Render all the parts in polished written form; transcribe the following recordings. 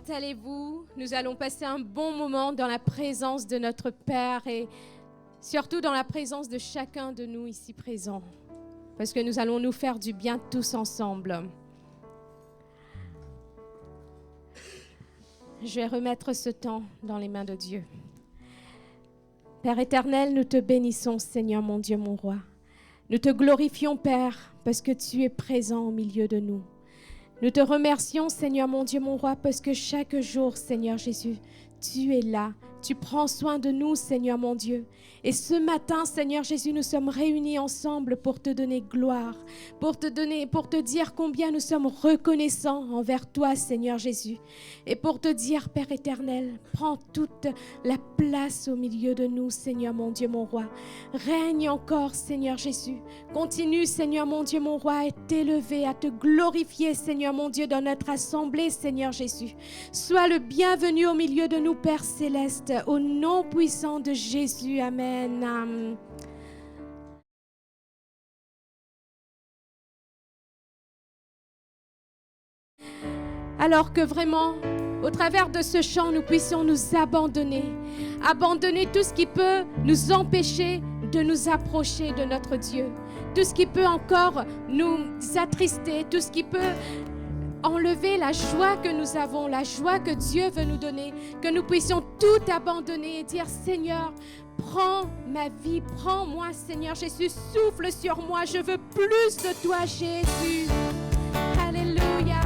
Installez-vous, nous allons passer un bon moment dans la présence de notre Père et surtout dans la présence de chacun de nous ici présents, parce que nous allons nous faire du bien tous ensemble. Je vais remettre ce temps dans les mains de Dieu. Père éternel, nous te bénissons, Seigneur mon Dieu, mon roi. Nous te glorifions, Père, parce que tu es présent au milieu de nous. Nous te remercions, Seigneur mon Dieu, mon roi, parce que chaque jour, Seigneur Jésus, tu es là. Tu prends soin de nous, Seigneur mon Dieu. Et ce matin, Seigneur Jésus, nous sommes réunis ensemble pour te donner gloire, pour te dire combien nous sommes reconnaissants envers toi, Seigneur Jésus. Et pour te dire, Père éternel, prends toute la place au milieu de nous, Seigneur mon Dieu, mon roi. Règne encore, Seigneur Jésus. Continue, Seigneur mon Dieu, mon roi, à t'élever, à te glorifier, Seigneur mon Dieu, dans notre assemblée, Seigneur Jésus. Sois le bienvenu au milieu de nous, Père céleste. Au nom puissant de Jésus, Amen. Alors que vraiment, au travers de ce chant, nous puissions nous abandonner tout ce qui peut nous empêcher de nous approcher de notre Dieu, tout ce qui peut encore nous attrister, tout ce qui peut enlever la joie que nous avons, la joie que Dieu veut nous donner, que nous puissions tout abandonner et dire, Seigneur, prends ma vie, prends-moi, Seigneur Jésus, souffle sur moi, je veux plus de toi, Jésus. Alléluia.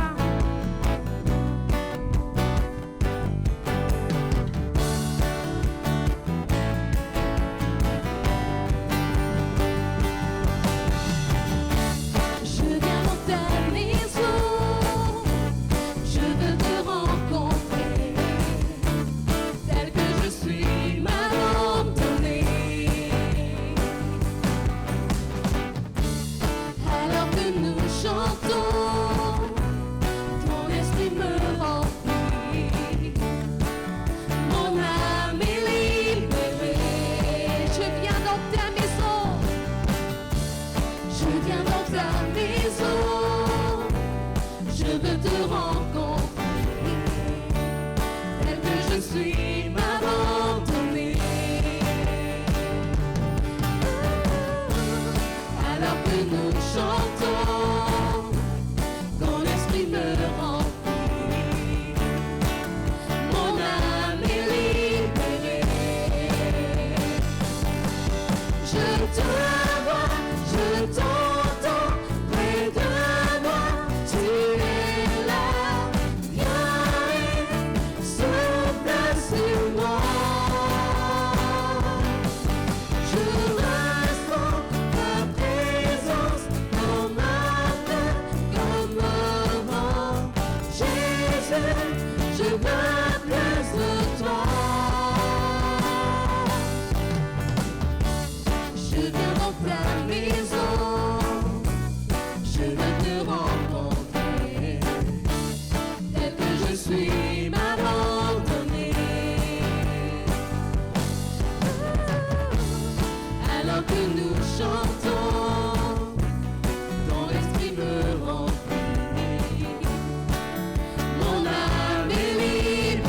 Mon âme est libre.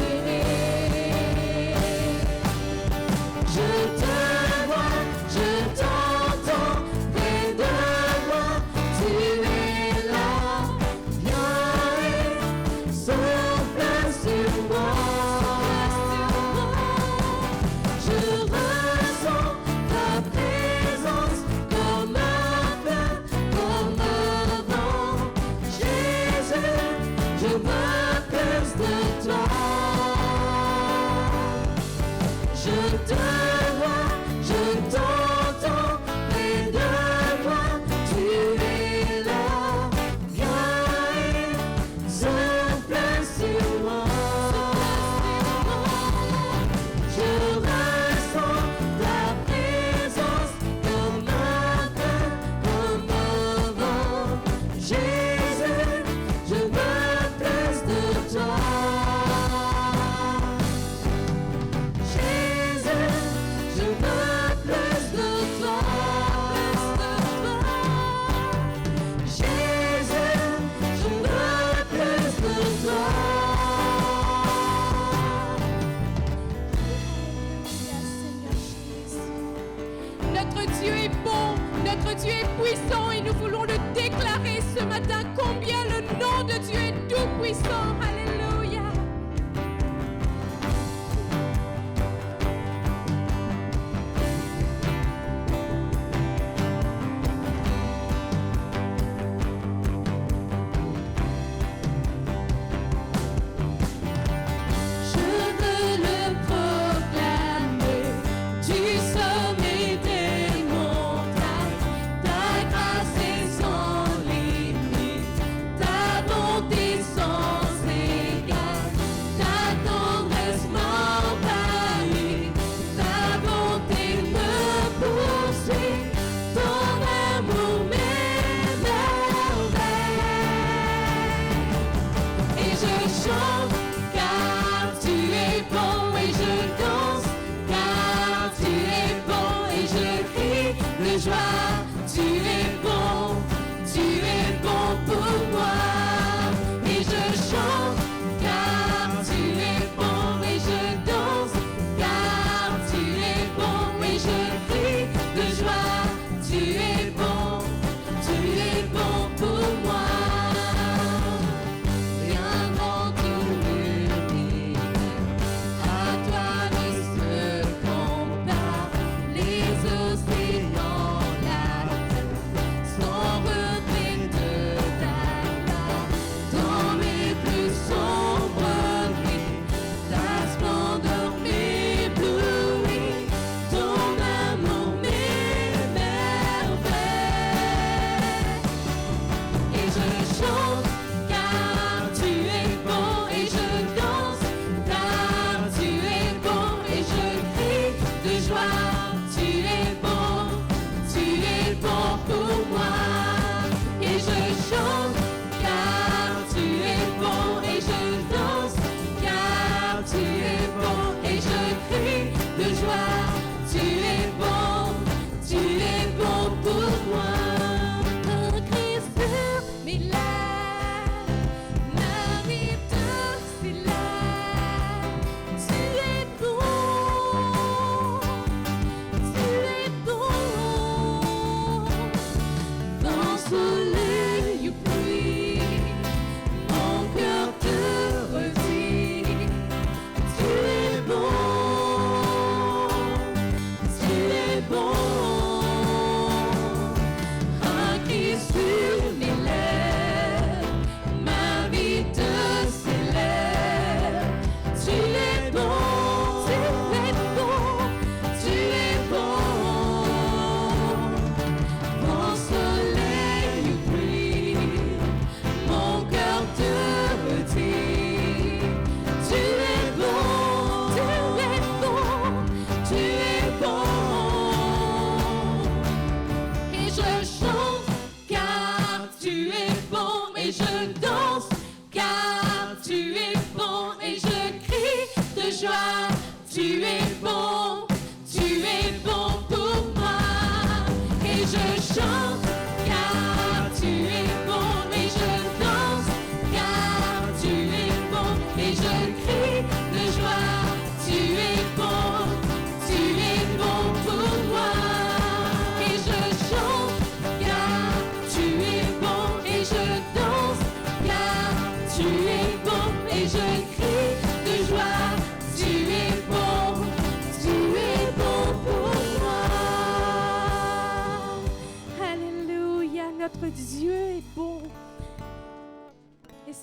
Notre Dieu est puissant et nous voulons le déclarer ce matin combien le nom de Dieu est tout puissant. Alléluia.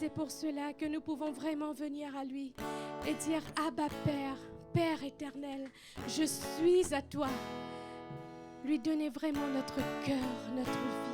C'est pour cela que nous pouvons vraiment venir à lui et dire Abba Père, Père éternel, je suis à toi. Lui donner vraiment notre cœur, notre vie.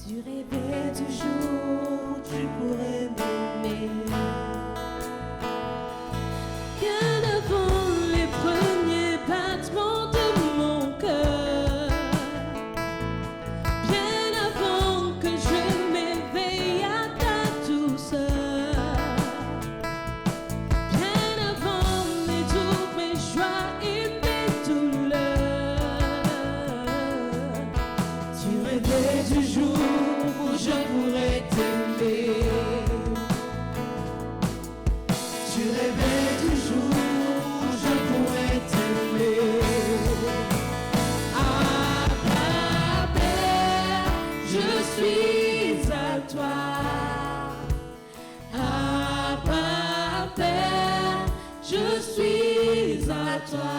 Tu rêvais du jour où tu pourrais m'aimer. toi.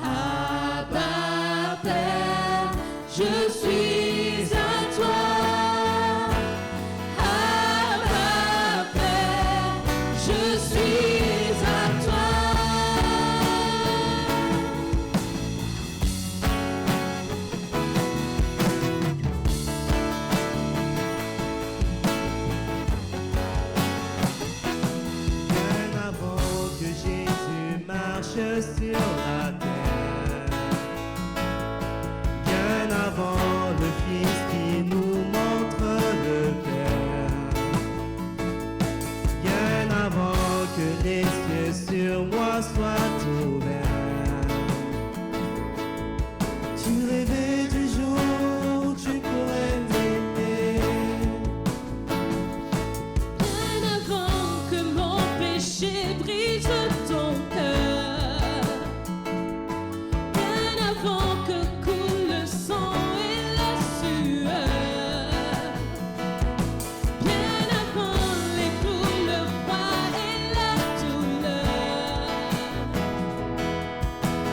Abba, Père, je suis à toi. Abba, Père, je suis à toi. Bien avant que Jésus marche sur la terre, bien avant le Fils qui nous montre le Père, bien avant que les cieux sur moi soient ouverts, tu rêvais du jour où tu pourrais m'aimer. Bien avant que mon péché brise ton cœur, bien avant que coule le sang et la sueur, bien avant les coups, le froid et la douleur,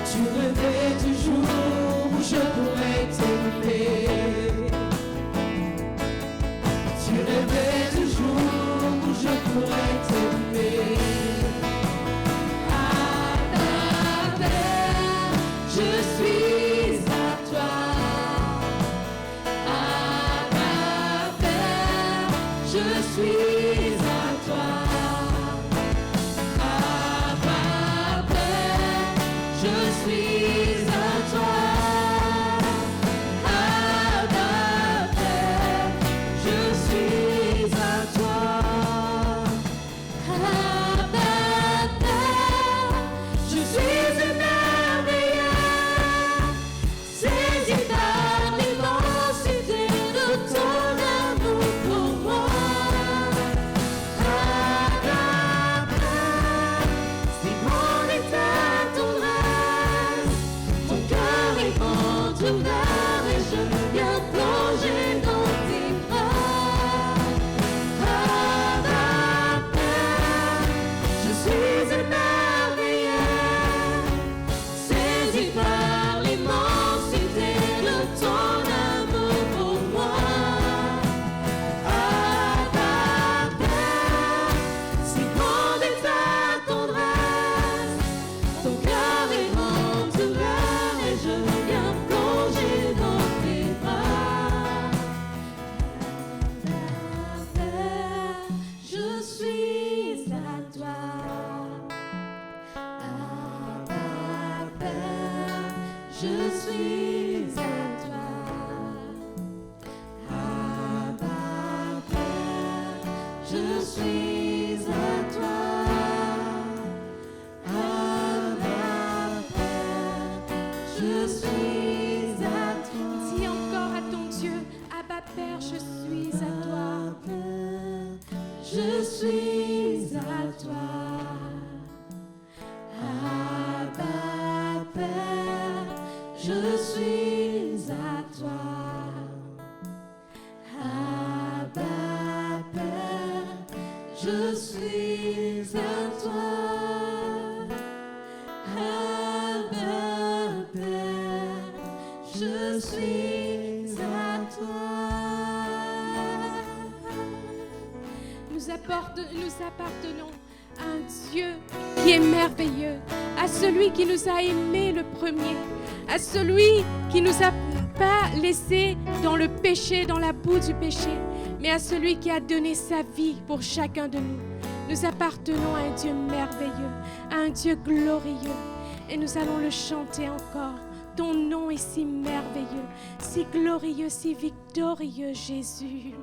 tu rêvais du jour où je pourrais t'aimer. Tu rêvais du jour où je pourrais t'aimer. Abba, Père, je suis à toi. Abba, Père, je suis à toi. Abba, Père, je suis à toi. Abba, Père, je suis à toi. Abba, Père, je suis émerveillé, saisi par l'immensité de ton amour pour moi. Abba, Père, si grande est ta tendresse, ton cœur est grand ouvert et je viens plonger dans tes bras. Abba, Père, je suis émerveillé, saisi par l'immensité de ton amour pour moi. Abba, Père, si grande est ta tendresse, ton cœur est grand ouvert et je viens plonger dans tes bras. Abba, Père, je suis à toi. Abba, Père, je suis à toi. Abba, Père, je suis à toi. Abba, Père, je suis à toi. Dis encore à ton Dieu, Abba Père, je suis à toi. Je suis à toi. Abba, Père, je suis à toi. Abba, Père, je suis à toi. Abba, Père, je suis à toi. Nous appartenons à un Dieu qui est merveilleux, à celui qui nous a aimés le premier, à celui qui nous a pas laissés dans le péché, dans la boue du péché, mais à celui qui a donné sa vie pour chacun de nous. Nous appartenons à un Dieu merveilleux, à un Dieu glorieux, et nous allons le chanter encore. Ton nom est si merveilleux, si glorieux, si victorieux, Jésus.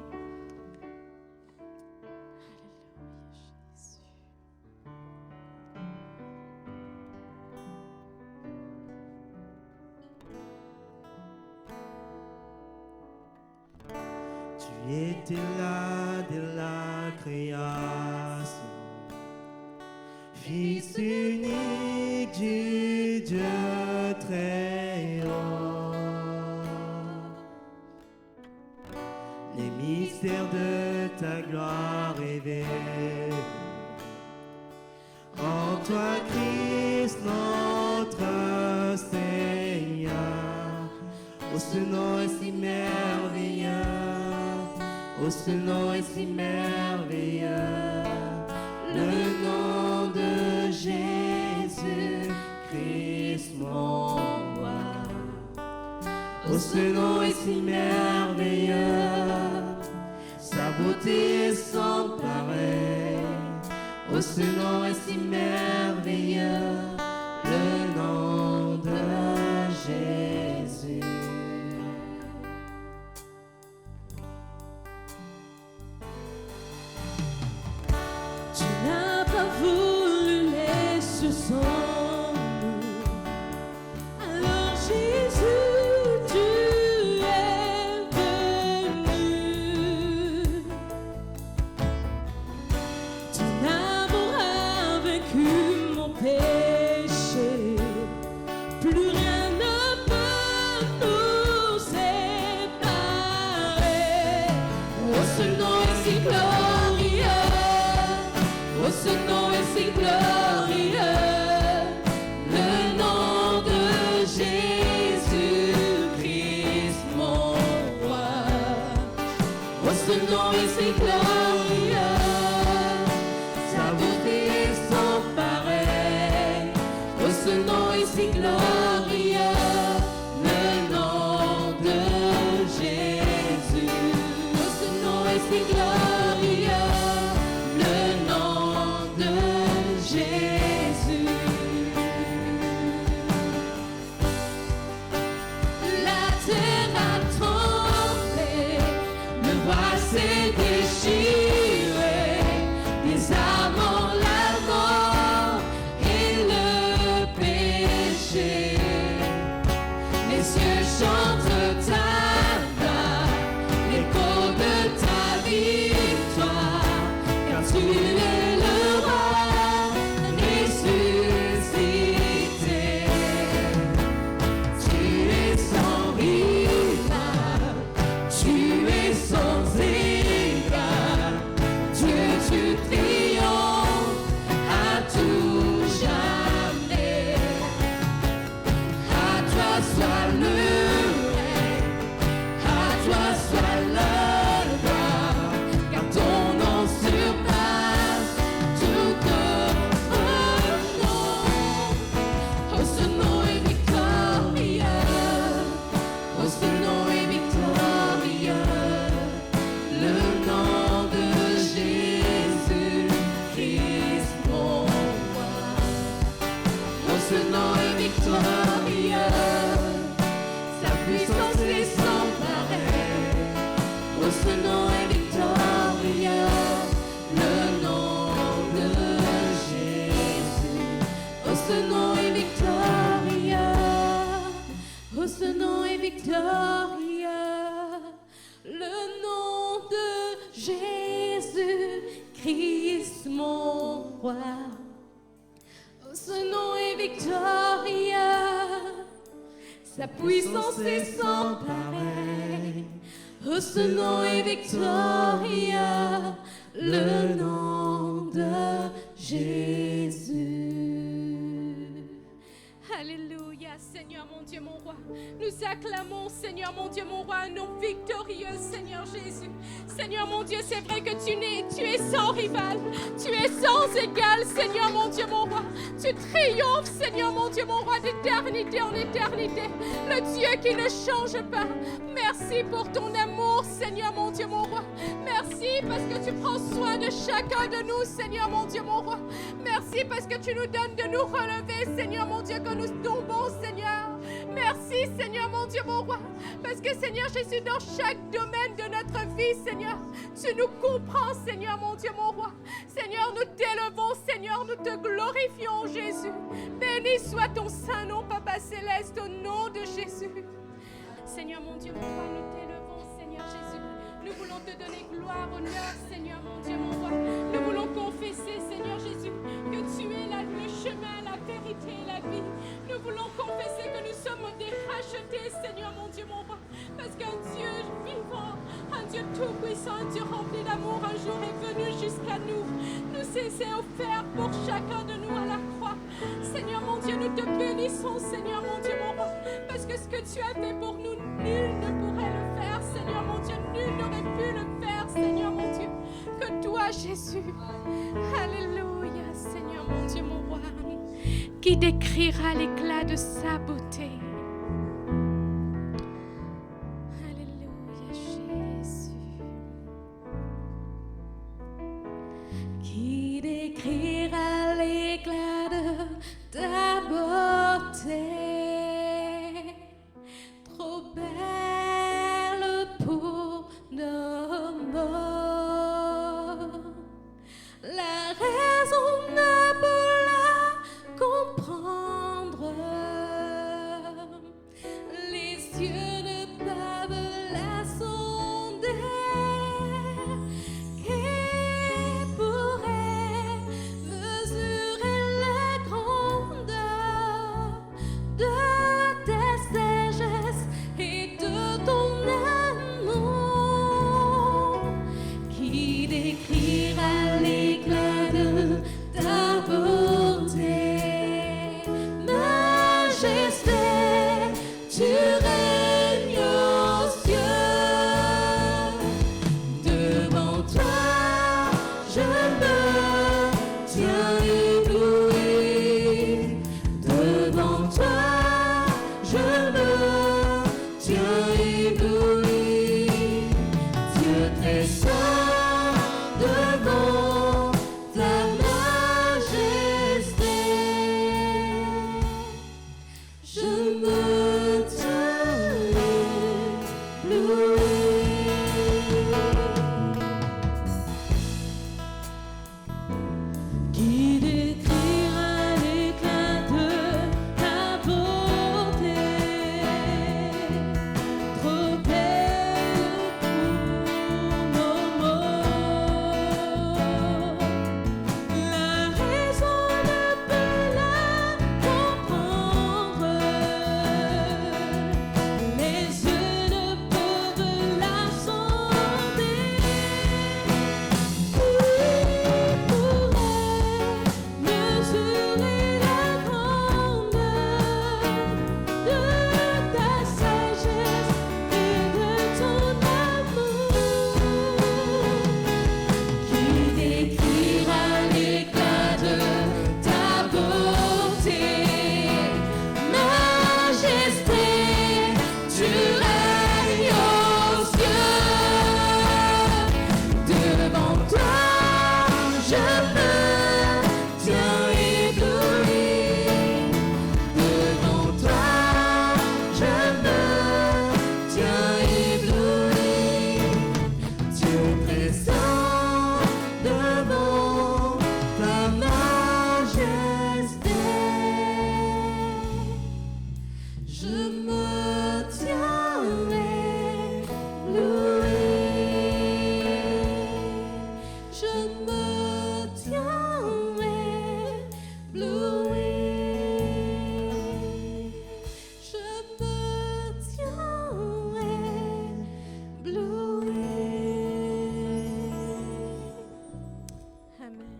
Tu étais là dès la création, Fils unique du Dieu très haut. Les mystères de ta gloire révélés, en toi Christ ce nom est si merveilleux, oh ce nom est si merveilleux, le nom de Jésus-Christ mon roi. Oh ce nom est si merveilleux, sa beauté est sans pareil. Oh ce nom est si merveilleux, le nom de Jésus. Tu n'as pas voulu laisser sans nous. Alors Jésus, tu es venu. Ton amour a vaincu mon péché. Plus rien ne peut nous séparer. Oh, ce nom est si glorieux. Oh, ce nom est si glorieux, le nom de Jésus-Christ mon roi. Oh, ce nom est si glorieux, sa beauté est sans pareil. Oh, ce nom est si glorieux, le nom de Jésus. Oh, ce nom est si glorieux, le nom de Jésus. La terre a tremblé, le voile s'est déchiré, les amants, la mort et le péché. Les cieux chantent ta gloire, l'écho de ta victoire, car tu es le roi ressuscité. Tu es sans rival, tu es sans égal. Dieu, tu triomphes à tout jamais. À toi soit le règne, à toi soit la gloire, car ton nom surpasse tout autre nom. Oh, ce nom est victorieux, oh, ce nom est victorieux, le nom de Jésus-Christ mon roi. Oh, ce nom est victorieux, sa puissance est sans pareil. Oh, ce nom est victorieux, le nom de Jésus. Oh, ce nom est victorieux, oh, ce nom est victorieux, le nom de Jésus-Christ mon roi. Oh, ce nom est victorieux, sa puissance est sans pareil. Oh, ce nom est victorieux, le nom de Jésus. Alléluia, Seigneur mon Dieu, mon roi. Nous acclamons, Seigneur mon Dieu, mon roi, un nom victorieux, Seigneur Jésus. Seigneur mon Dieu, c'est vrai que tu es sans rival, tu es sans égal, Seigneur mon Dieu, mon roi. Tu triomphes, Seigneur mon Dieu, mon roi, d'éternité en éternité. Le Dieu qui ne change pas. Merci pour ton amour, Seigneur mon Dieu, mon roi. Merci parce que tu prends soin de chacun de nous, Seigneur mon Dieu, mon roi. Merci parce que tu nous donnes de nous relever, Seigneur mon Dieu, quand nous tombons, Seigneur. Merci, Seigneur mon Dieu, mon roi. Parce que, Seigneur Jésus, dans chaque domaine de notre vie, Seigneur, tu nous comprends, Seigneur mon Dieu, mon roi. Seigneur, nous t'élevons, Seigneur, nous te glorifions, Jésus. Béni soit ton saint nom, Papa Céleste, au nom de Jésus. Seigneur mon Dieu, mon roi, nous t'élevons, Seigneur Jésus. Nous voulons te donner gloire, honneur, Seigneur mon Dieu, mon roi. Nous voulons confesser, Seigneur Jésus, que tu es le chemin, la vérité et la vie. Nous voulons confesser que nous sommes des rachetés, Seigneur mon Dieu, mon roi. Parce qu'un Dieu vivant, un Dieu tout-puissant, un Dieu rempli d'amour, un jour est venu jusqu'à nous. Nous s'est offert pour chacun de nous à la croix. Seigneur mon Dieu, nous te bénissons, Seigneur mon Dieu, mon roi. Parce que ce que tu as fait pour nous, nul ne pourrait le faire, Seigneur mon Dieu. Nul n'aurait pu le faire, Seigneur mon Dieu, que toi, Jésus. Alléluia, Seigneur mon Dieu, mon roi, qui décrira l'éclat de sa beauté. Alléluia, Jésus. Qui décrira l'éclat de ta beauté, trop belle pour nos mots. La raison ne peut la comprendre, les yeux ne peuvent la sonder. Qui pourrait mesurer la grandeur de ta sagesse et de ton amour? Qui décrira l'éclat de ta beauté? Majesté, tu règnes aux cieux. Devant toi, je me tiens ébloui. Devant toi, je me tiens ébloui. Dieu très saint, devant ta majesté, je me tiens ébloui. Qui décrira l'éclat de ta beauté, trop belle pour nos mots. La raison ne peut la comprendre, les yeux ne peuvent la sonder. Qui pourrait mesurer la grandeur de ta sagesse et de ton amour? Qui décrira l'éclat de ta beauté? Majesté, tu règnes aux cieux. Devant toi, je me tiens ébloui. Devant toi, je me tiens ébloui. Dieu très saint, devant ta majesté, je me tiens ébloui. Je me tiens ébloui. Je me tiens ébloui. Amen.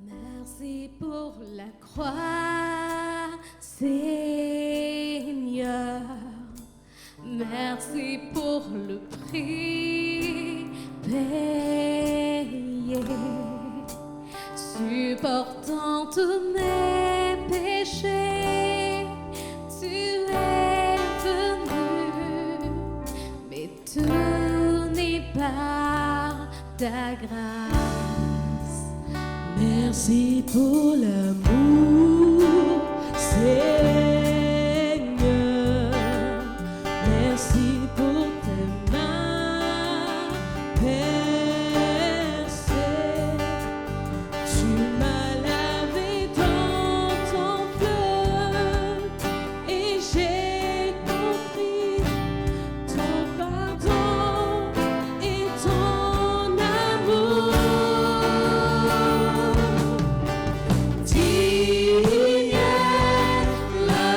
Merci pour la croix, Seigneur. Merci pour le prix payé, supportant tous mes péchés. Tu es venu m'étourner par ta grâce. Merci pour l'amour, Seigneur. Merci pour tes mains percées. Tu m'as lavé dans ton fleuve et j'ai compris ton pardon et ton amour. Digne est la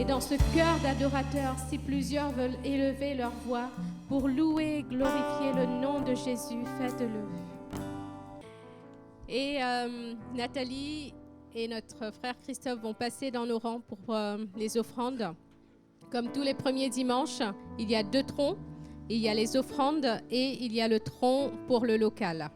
dans ce cœur d'adorateurs, si plusieurs veulent élever leur voix pour louer et glorifier le nom de Jésus, faites-le. Et Nathalie et notre frère Christophe vont passer dans nos rangs pour les offrandes. Comme tous les premiers dimanches, il y a 2 troncs. Il y a les offrandes et il y a le tronc pour le local.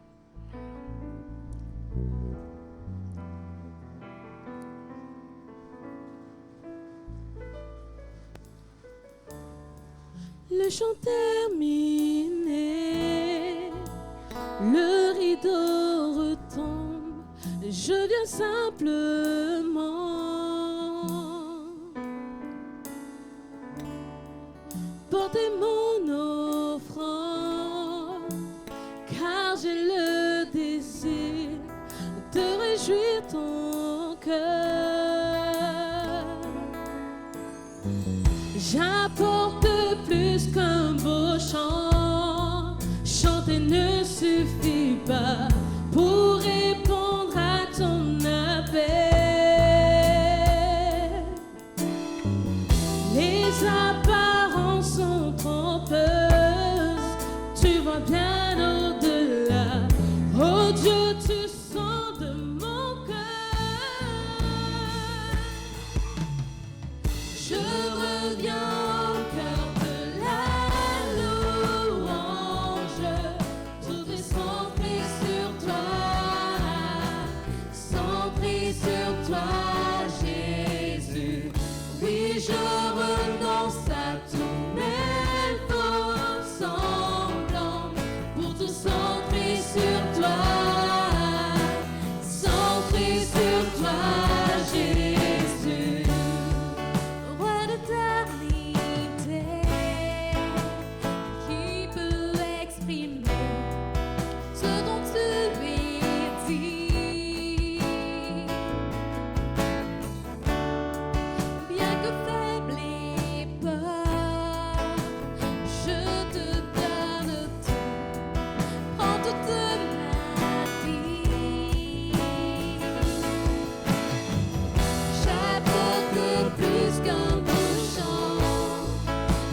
Le chant terminé, le rideau retombe, je viens simplement porter mon offrande, car j'ai le désir de réjouir ton cœur. J'apporte plus qu'un beau chant, chanter ne suffit pas pour répondre à ton appel. Les apparences sont trompeuses, tu vois bien au-delà. Oh Dieu, tu sens de mon cœur. Je reviens au cœur de la louange, tout est centré sur toi, Jésus. Oui, je renonce à tous mes faux semblants pour tout centrer sur toi, Jésus. Roi d'éternité, qui peut exprimer ce dont tu es dit? Bien que faible et peur, je te donne tout, prends toute ma vie. J'apporte plus qu'un beau chant,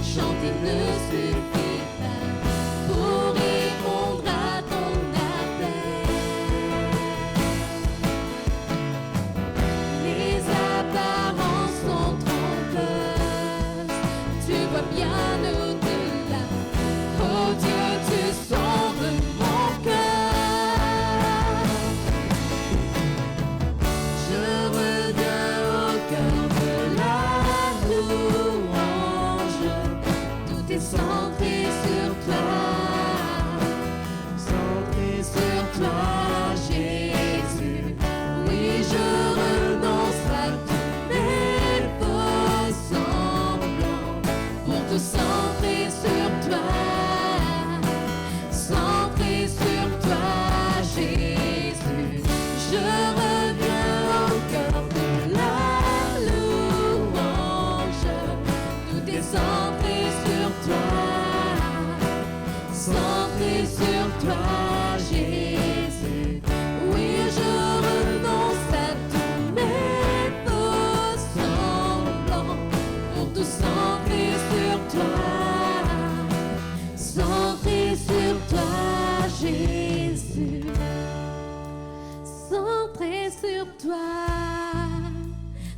chanter ne suffit pas pour répondre à ton appel. Les apparences sont trompeuses, tu vois bien au-delà. Oh Dieu, tu sondes mon cœur. Je reviens au cœur de la louange, tout est centré sur toi, Jésus. Oui, je renonce à tous mes faux semblants pour te centrer sur toi, Jésus. Je reviens au cœur de la louange, tout est centré sur toi, Jésus. Oui, je renonce à tous mes faux semblants pour tout centrer sur toi, Jésus. Centré sur toi,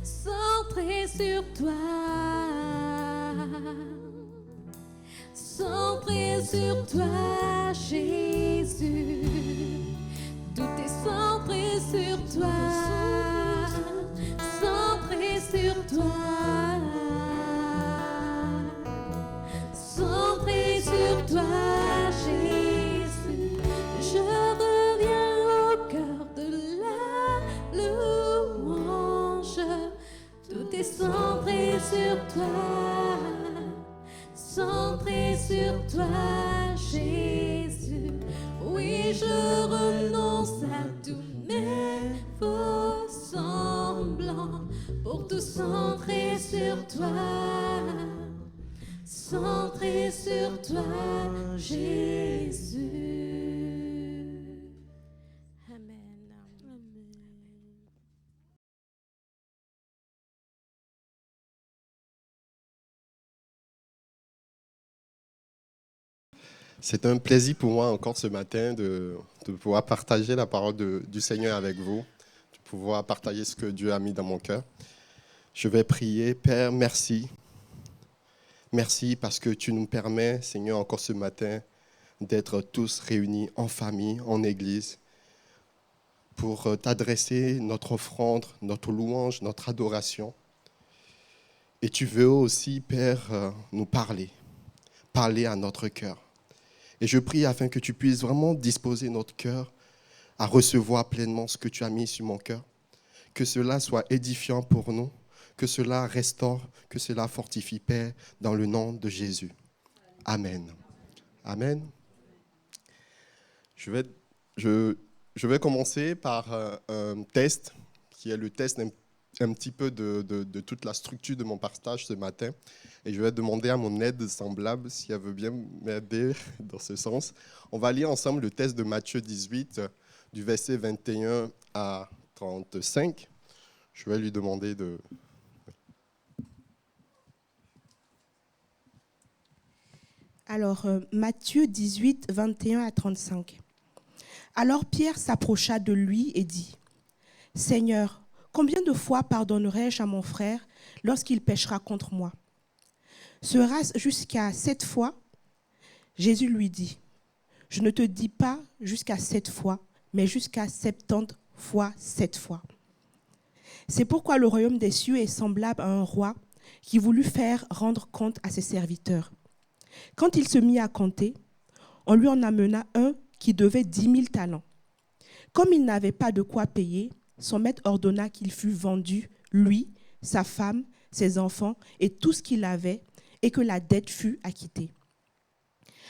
centré sur toi, centré sur toi, Jésus. Tout est centré sur toi, centré sur toi, centré sur toi, Jésus. Je reviens au cœur de la louange, tout est centré sur toi, centré sur toi, Jésus. Oui, je renonce à tous mes faux semblants pour tout centrer sur toi, centré sur toi, Jésus. C'est un plaisir pour moi encore ce matin de pouvoir partager la parole du Seigneur avec vous, de pouvoir partager ce que Dieu a mis dans mon cœur. Je vais prier. Père, merci. Merci parce que tu nous permets, Seigneur, encore ce matin, d'être tous réunis en famille, en église, pour t'adresser notre offrande, notre louange, notre adoration. Et tu veux aussi, Père, nous parler à notre cœur. Et je prie afin que tu puisses vraiment disposer notre cœur à recevoir pleinement ce que tu as mis sur mon cœur. Que cela soit édifiant pour nous, que cela restaure, que cela fortifie, Père, dans le nom de Jésus. Amen. Amen. Je vais commencer par un test, qui est le test un petit peu de toute la structure de mon partage ce matin. Et je vais demander à mon aide semblable si elle veut bien m'aider dans ce sens. On va lire ensemble le test de Matthieu 18, du verset 21 à 35. Je vais lui demander de... Alors, Matthieu 18, 21 à 35. Alors Pierre s'approcha de lui et dit, « Seigneur, combien de fois pardonnerai-je à mon frère lorsqu'il péchera contre moi? Sera-ce jusqu'à 7 fois ?» Jésus lui dit, « Je ne te dis pas jusqu'à 7 fois, mais jusqu'à 70 fois 7 fois. C'est pourquoi le royaume des cieux est semblable à un roi qui voulut faire rendre compte à ses serviteurs. Quand il se mit à compter, on lui en amena un qui devait 10 000 talents. Comme il n'avait pas de quoi payer, son maître ordonna qu'il fût vendu, lui, sa femme, ses enfants et tout ce qu'il avait, et que la dette fût acquittée.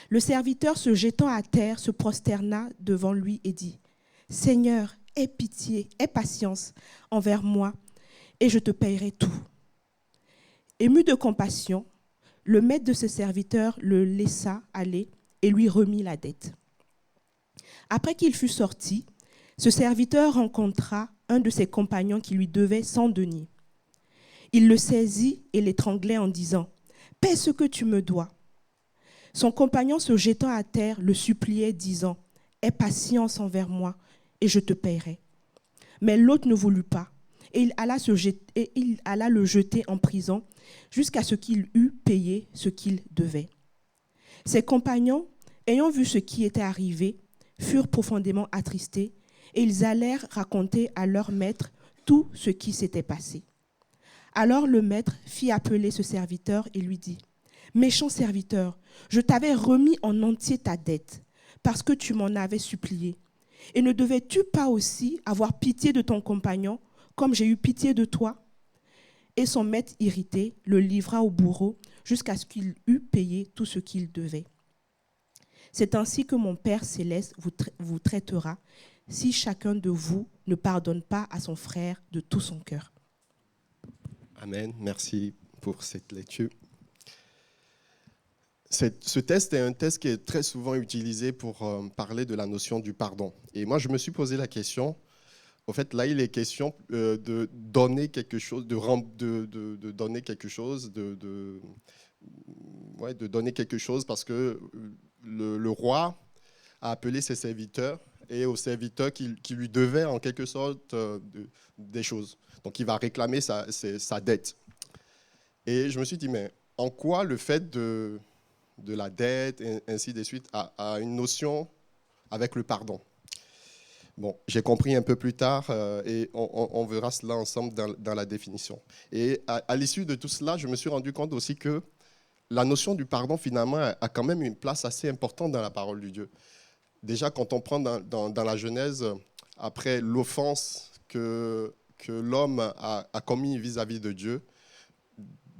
Le serviteur, se jetant à terre, se prosterna devant lui et dit, « Seigneur, aie pitié, aie patience envers moi, et je te payerai tout. » Ému de compassion, le maître de ce serviteur le laissa aller et lui remit la dette. Après qu'il fut sorti, ce serviteur rencontra un de ses compagnons qui lui devait 100 deniers. Il le saisit et l'étranglait en disant, « Paie ce que tu me dois. » Son compagnon, se jetant à terre, le suppliait, disant, « Aie patience envers moi, et je te paierai. » Mais l'autre ne voulut pas, et il alla le jeter en prison jusqu'à ce qu'il eût payé ce qu'il devait. Ses compagnons, ayant vu ce qui était arrivé, furent profondément attristés, et ils allèrent raconter à leur maître tout ce qui s'était passé. Alors le maître fit appeler ce serviteur et lui dit, « Méchant serviteur, je t'avais remis en entier ta dette, parce que tu m'en avais supplié. Et ne devais-tu pas aussi avoir pitié de ton compagnon, comme j'ai eu pitié de toi ?» Et son maître irrité le livra au bourreau jusqu'à ce qu'il eût payé tout ce qu'il devait. C'est ainsi que mon Père céleste vous traitera, si chacun de vous ne pardonne pas à son frère de tout son cœur. Amen. Merci pour cette lecture. Ce test est un test qui est très souvent utilisé pour parler de la notion du pardon. Et moi, je me suis posé la question, en fait, là, il est question de donner quelque chose, de donner quelque chose, de donner quelque chose, parce que le roi a appelé ses serviteurs et aux serviteurs qui lui devaient en quelque sorte des choses. Donc, il va réclamer sa dette. Et je me suis dit, mais en quoi le fait de la dette, et ainsi de suite, a une notion avec le pardon? Bon, j'ai compris un peu plus tard et on verra cela ensemble dans la définition. Et à l'issue de tout cela, je me suis rendu compte aussi que la notion du pardon, finalement, a quand même une place assez importante dans la parole de Dieu. Déjà, quand on prend dans la Genèse, après l'offense que l'homme a commis vis-à-vis de Dieu,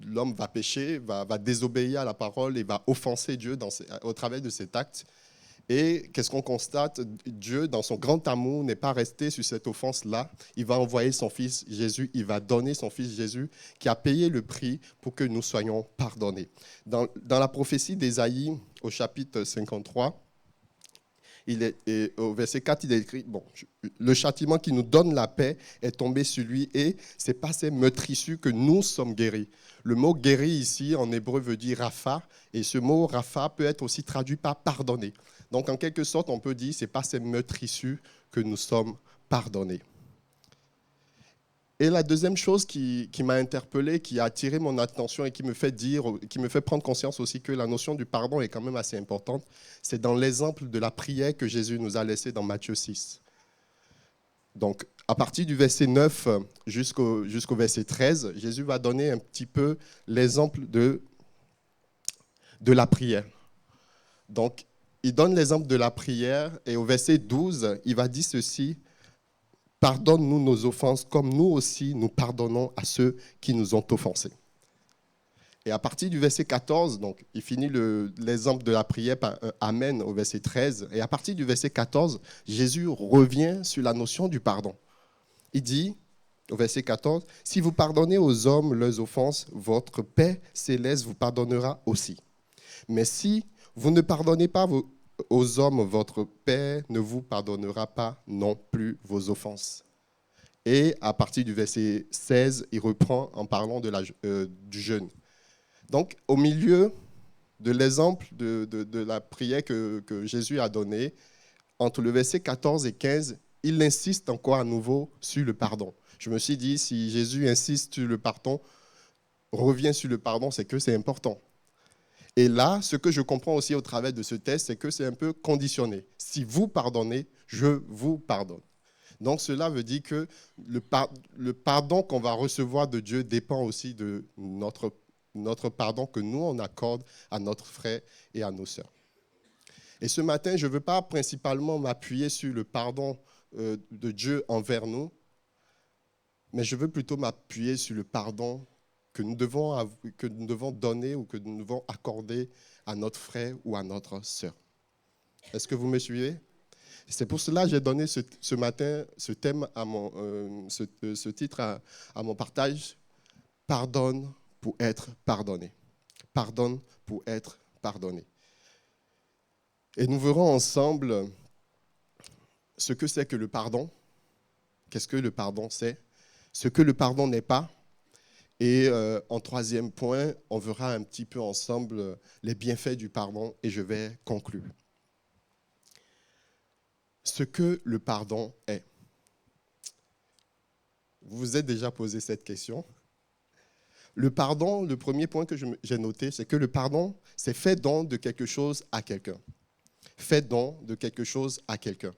l'homme va pécher, va désobéir à la parole et va offenser Dieu au travers de cet acte. Et qu'est-ce qu'on constate? Dieu, dans son grand amour, n'est pas resté sur cette offense-là. Il va envoyer son Fils Jésus, il va donner son Fils Jésus, qui a payé le prix pour que nous soyons pardonnés. Dans la prophétie d'Ésaïe, au chapitre 53, Et au verset 4, il est écrit, le châtiment qui nous donne la paix est tombé sur lui et c'est par ces meurtrissures que nous sommes guéris. Le mot guéri ici en hébreu veut dire rapha et ce mot rapha peut être aussi traduit par pardonner. Donc en quelque sorte, on peut dire c'est par ces meurtrissures que nous sommes pardonnés. Et la deuxième chose qui m'a interpellé, qui a attiré mon attention et qui me fait prendre conscience aussi que la notion du pardon est quand même assez importante, c'est dans l'exemple de la prière que Jésus nous a laissé dans Matthieu 6. Donc, à partir du verset 9 jusqu'au verset 13, Jésus va donner un petit peu l'exemple de la prière. Donc, il donne l'exemple de la prière et au verset 12, il va dire ceci: pardonne-nous nos offenses comme nous aussi nous pardonnons à ceux qui nous ont offensés. Et à partir du verset 14, donc, il finit l'exemple de la prière par un Amen au verset 13. Et à partir du verset 14, Jésus revient sur la notion du pardon. Il dit, au verset 14, « Si vous pardonnez aux hommes leurs offenses, votre Père céleste vous pardonnera aussi. Mais si vous ne pardonnez pas aux hommes, votre Père ne vous pardonnera pas non plus vos offenses. » Et à partir du verset 16, il reprend en parlant du jeûne. Donc, au milieu de l'exemple de la prière que Jésus a donnée, entre le verset 14 et 15, il insiste encore à nouveau sur le pardon. Je me suis dit, si Jésus insiste sur le pardon, revient sur le pardon, c'est que c'est important. Et là, ce que je comprends aussi au travers de ce texte, c'est que c'est un peu conditionné. Si vous pardonnez, je vous pardonne. Donc cela veut dire que le pardon qu'on va recevoir de Dieu dépend aussi de notre pardon que nous, on accorde à notre frère et à nos sœurs. Et ce matin, je ne veux pas principalement m'appuyer sur le pardon de Dieu envers nous, mais je veux plutôt m'appuyer sur le pardon que nous devons donner ou que nous devons accorder à notre frère ou à notre sœur. Est-ce que vous me suivez? C'est pour cela que j'ai donné ce matin ce thème ce titre à mon partage. Pardonne pour être pardonné. Pardonne pour être pardonné. Et nous verrons ensemble ce que c'est que le pardon. Qu'est-ce que le pardon c'est? Ce que le pardon n'est pas. Et en troisième point, on verra un petit peu ensemble les bienfaits du pardon et je vais conclure. Ce que le pardon est. Vous vous êtes déjà posé cette question? Le pardon, le premier point que j'ai noté, c'est que le pardon, c'est fait don de quelque chose à quelqu'un. Fait don de quelque chose à quelqu'un.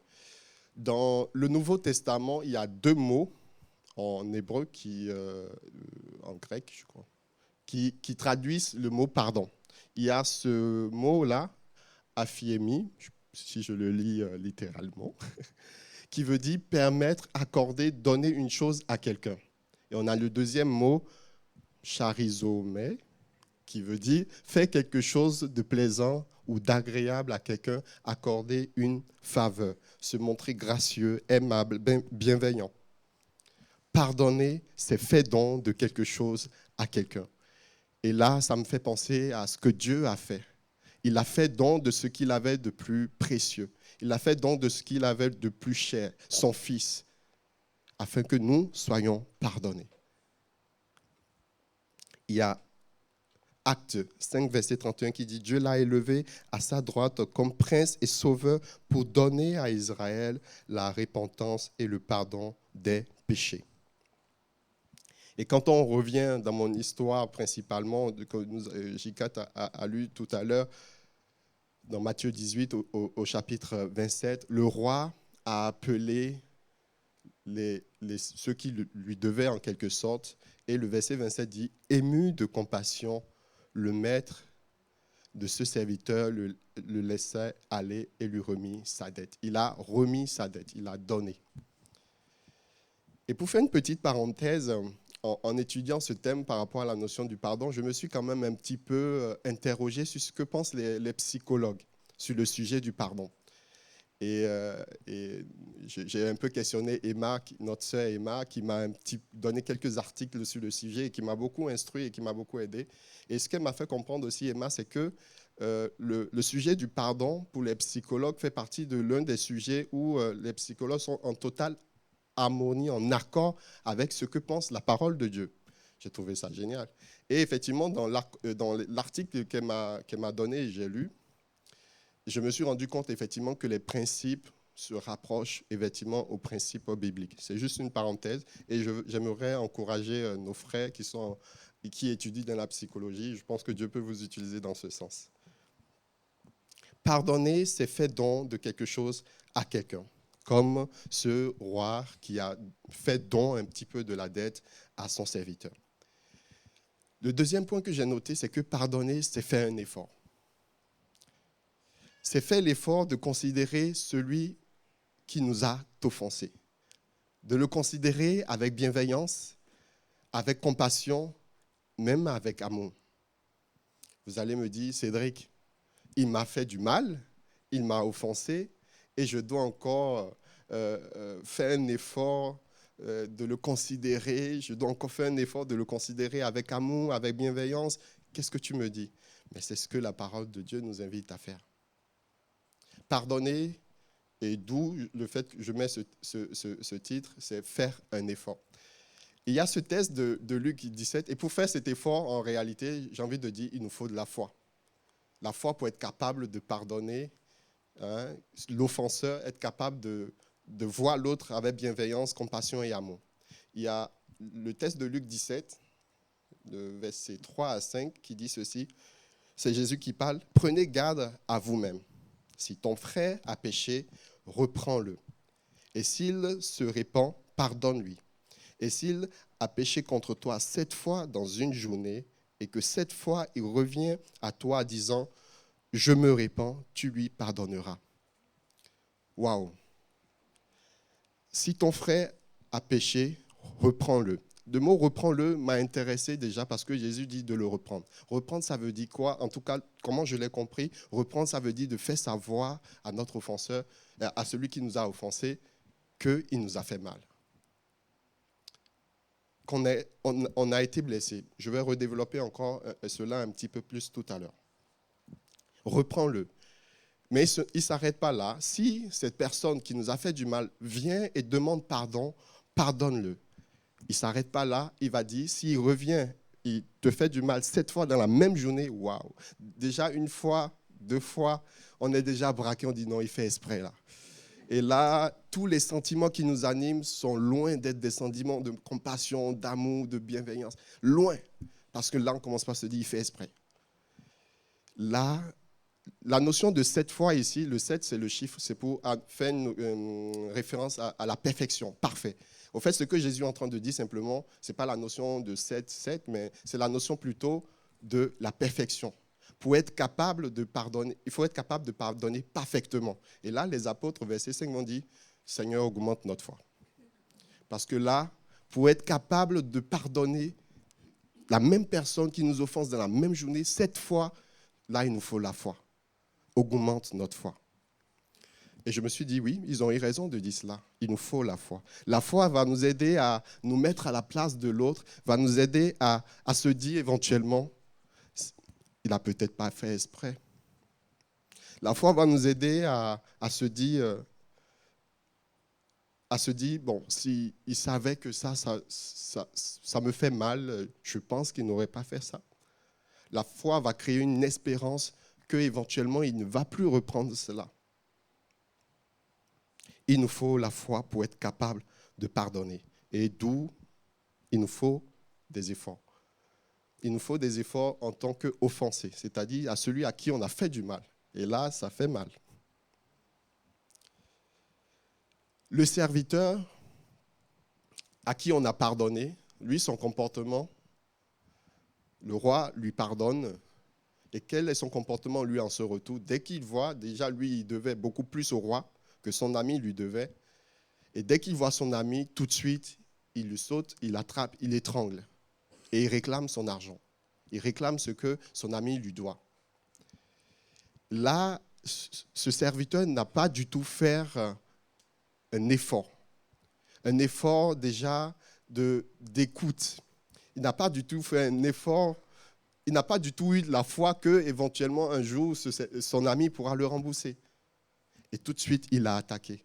Dans le Nouveau Testament, il y a deux mots en hébreu, en grec, je crois, qui traduisent le mot pardon. Il y a ce mot-là, aphiemi, si je le lis littéralement, qui veut dire permettre, accorder, donner une chose à quelqu'un. Et on a le deuxième mot, charizomai, qui veut dire faire quelque chose de plaisant ou d'agréable à quelqu'un, accorder une faveur, se montrer gracieux, aimable, bienveillant. Pardonner, c'est faire don de quelque chose à quelqu'un. Et là, ça me fait penser à ce que Dieu a fait. Il a fait don de ce qu'il avait de plus précieux. Il a fait don de ce qu'il avait de plus cher, son Fils, afin que nous soyons pardonnés. Il y a Actes 5, verset 31 qui dit « Dieu l'a élevé à sa droite comme prince et sauveur pour donner à Israël la repentance et le pardon des péchés. » Et quand on revient dans mon histoire principalement, que J4 a lu tout à l'heure, dans Matthieu 18 au chapitre 27, le roi a appelé ceux qui lui devaient en quelque sorte, et le verset 27 dit « Ému de compassion, le maître de ce serviteur le laissa aller et lui remit sa dette. » Il a remis sa dette, il a donné. Et pour faire une petite parenthèse, en étudiant ce thème par rapport à la notion du pardon, je me suis quand même un petit peu interrogé sur ce que pensent les psychologues sur le sujet du pardon. Et j'ai un peu questionné Emma, notre sœur Emma, qui m'a donné quelques articles sur le sujet et qui m'a beaucoup instruit et qui m'a beaucoup aidé. Et ce qu'elle m'a fait comprendre aussi, Emma, c'est que le sujet du pardon pour les psychologues fait partie de l'un des sujets où les psychologues sont en totale harmonie, en accord avec ce que pense la parole de Dieu. J'ai trouvé ça génial. Et effectivement, dans l'article qu'elle m'a donné, j'ai lu, je me suis rendu compte effectivement que les principes se rapprochent effectivement aux principes bibliques. C'est juste une parenthèse et j'aimerais encourager nos frères qui étudient dans la psychologie. Je pense que Dieu peut vous utiliser dans ce sens. Pardonner, c'est faire don de quelque chose à quelqu'un, comme ce roi qui a fait don un petit peu de la dette à son serviteur. Le deuxième point que j'ai noté, c'est que pardonner, c'est faire un effort. C'est faire l'effort de considérer celui qui nous a offensés, de le considérer avec bienveillance, avec compassion, même avec amour. Vous allez me dire, Cédric, il m'a fait du mal, il m'a offensé, et je dois encore faire un effort de le considérer, je dois encore faire un effort de le considérer avec amour, avec bienveillance. Qu'est-ce que tu me dis? Mais c'est ce que la parole de Dieu nous invite à faire. Pardonner, et d'où le fait que je mets ce titre, c'est faire un effort. Il y a ce texte de Luc 17, et pour faire cet effort, en réalité, j'ai envie de dire, il nous faut de la foi. La foi pour être capable de pardonner l'offenseur, être capable de voir l'autre avec bienveillance, compassion et amour. Il y a le texte de Luc 17, de versets 3 à 5, qui dit ceci. C'est Jésus qui parle. « Prenez garde à vous-même. Si ton frère a péché, reprends-le. Et s'il se répand, pardonne-lui. Et s'il a péché contre toi 7 fois dans une journée, et que 7 fois il revient à toi disant « Je me répands », tu lui pardonneras. Waouh! Si ton frère a péché, reprends-le. Le mot « reprends-le » m'a intéressé déjà parce que Jésus dit de le reprendre. Reprendre, ça veut dire quoi? En tout cas, comment je l'ai compris, reprendre, ça veut dire de faire savoir à notre offenseur, à celui qui nous a offensés, qu'il nous a fait mal. On a été blessé. Je vais redévelopper encore cela un petit peu plus tout à l'heure. Reprends-le. Mais il ne s'arrête pas là. Si cette personne qui nous a fait du mal vient et demande pardon, pardonne-le. Il ne s'arrête pas là. Il va dire, s'il revient, il te fait du mal 7 fois dans la même journée, waouh. Déjà 1 fois, 2 fois, on est déjà braqué, on dit non, il fait exprès là. Et là, tous les sentiments qui nous animent sont loin d'être des sentiments de compassion, d'amour, de bienveillance. Loin. Parce que là, on commence par se dire, il fait exprès. Là, la notion de 7 fois ici, le 7, c'est le chiffre, c'est pour faire une référence à la perfection, parfait. Au fait, ce que Jésus est en train de dire simplement, ce n'est pas la notion de 7, mais c'est la notion plutôt de la perfection. Pour être capable de pardonner, il faut être capable de pardonner parfaitement. Et là, les apôtres, verset 5, m'ont dit, Seigneur, augmente notre foi. Parce que là, pour être capable de pardonner la même personne qui nous offense dans la même journée, 7 fois, là, il nous faut la foi. Augmente notre foi. Et je me suis dit, oui, ils ont eu raison de dire cela. Il nous faut la foi. La foi va nous aider à nous mettre à la place de l'autre, va nous aider à se dire éventuellement, il n'a peut-être pas fait exprès. La foi va nous aider à se dire, bon, s'il savait que ça me fait mal, je pense qu'il n'aurait pas fait ça. La foi va créer une espérance qu'éventuellement, il ne va plus reprendre cela. Il nous faut la foi pour être capable de pardonner. Et d'où il nous faut des efforts. Il nous faut des efforts en tant qu'offensé, c'est-à-dire à celui à qui on a fait du mal. Et là, ça fait mal. Le serviteur à qui on a pardonné, lui, son comportement, le roi lui pardonne. Et quel est son comportement, lui, en ce retour? Dès qu'il voit, déjà, lui, il devait beaucoup plus au roi que son ami lui devait. Et dès qu'il voit son ami, tout de suite, il lui saute, il l'attrape, il l'étrangle. Et il réclame son argent. Il réclame ce que son ami lui doit. Là, ce serviteur n'a pas du tout fait un effort. Un effort déjà d'écoute. Il n'a pas du tout fait un effort il n'a pas du tout eu la foi que éventuellement un jour son ami pourra le rembourser. Et tout de suite, il a attaqué.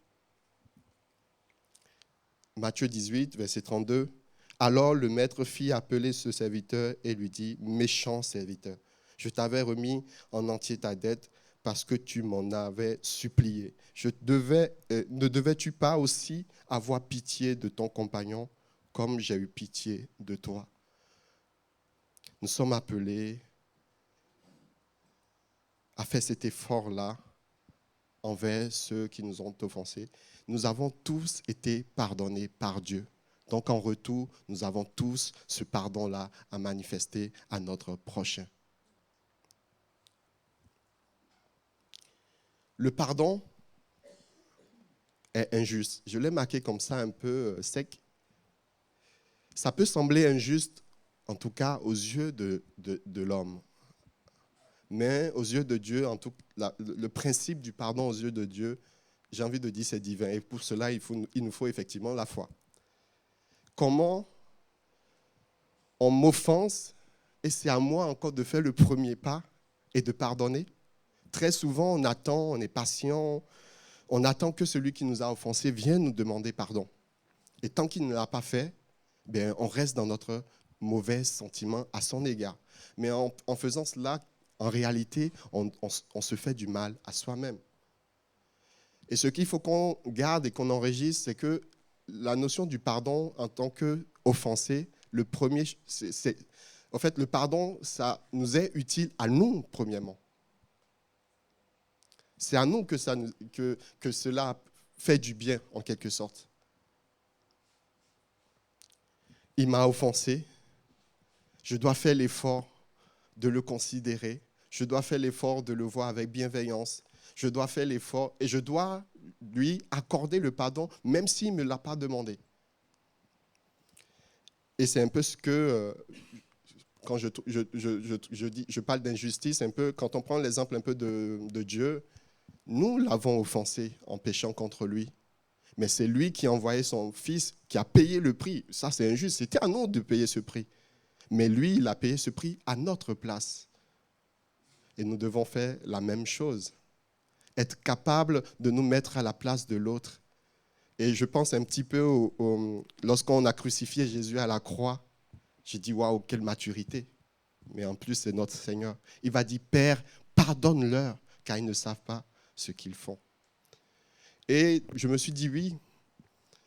Matthieu 18, verset 32. Alors le maître fit appeler ce serviteur et lui dit, méchant serviteur, je t'avais remis en entier ta dette parce que tu m'en avais supplié. Ne devais-tu pas aussi avoir pitié de ton compagnon comme j'ai eu pitié de toi? Nous sommes appelés à faire cet effort-là envers ceux qui nous ont offensés. Nous avons tous été pardonnés par Dieu. Donc en retour, nous avons tous ce pardon-là à manifester à notre prochain. Le pardon est injuste. Je l'ai marqué comme ça un peu sec. Ça peut sembler injuste, en tout cas aux yeux de l'homme. Mais aux yeux de Dieu, le principe du pardon aux yeux de Dieu, j'ai envie de dire c'est divin. Et pour cela, il nous faut effectivement la foi. Comment on m'offense et c'est à moi encore de faire le premier pas et de pardonner? Très souvent, on attend, on est patient, on attend que celui qui nous a offensés vienne nous demander pardon. Et tant qu'il ne l'a pas fait, bien, on reste dans notre mauvais sentiment à son égard. Mais en faisant cela, en réalité, on se fait du mal à soi-même. Et ce qu'il faut qu'on garde et qu'on enregistre, c'est que la notion du pardon en tant qu'offensé, le pardon, ça nous est utile à nous, premièrement. C'est à nous que cela fait du bien, en quelque sorte. Il m'a offensé. Je dois faire l'effort de le considérer. Je dois faire l'effort de le voir avec bienveillance. Je dois faire l'effort et je dois lui accorder le pardon, même s'il ne me l'a pas demandé. Et c'est un peu ce que, quand je parle d'injustice, un peu, quand on prend l'exemple un peu de Dieu, nous l'avons offensé en péchant contre lui. Mais c'est lui qui a envoyé son fils, qui a payé le prix. Ça, c'est injuste. C'était à nous de payer ce prix. Mais lui, il a payé ce prix à notre place. Et nous devons faire la même chose. Être capable de nous mettre à la place de l'autre. Et je pense un petit peu lorsqu'on a crucifié Jésus à la croix, j'ai dit, waouh, quelle maturité. Mais en plus, c'est notre Seigneur. Il va dire, Père, pardonne-leur, car ils ne savent pas ce qu'ils font. Et je me suis dit, oui,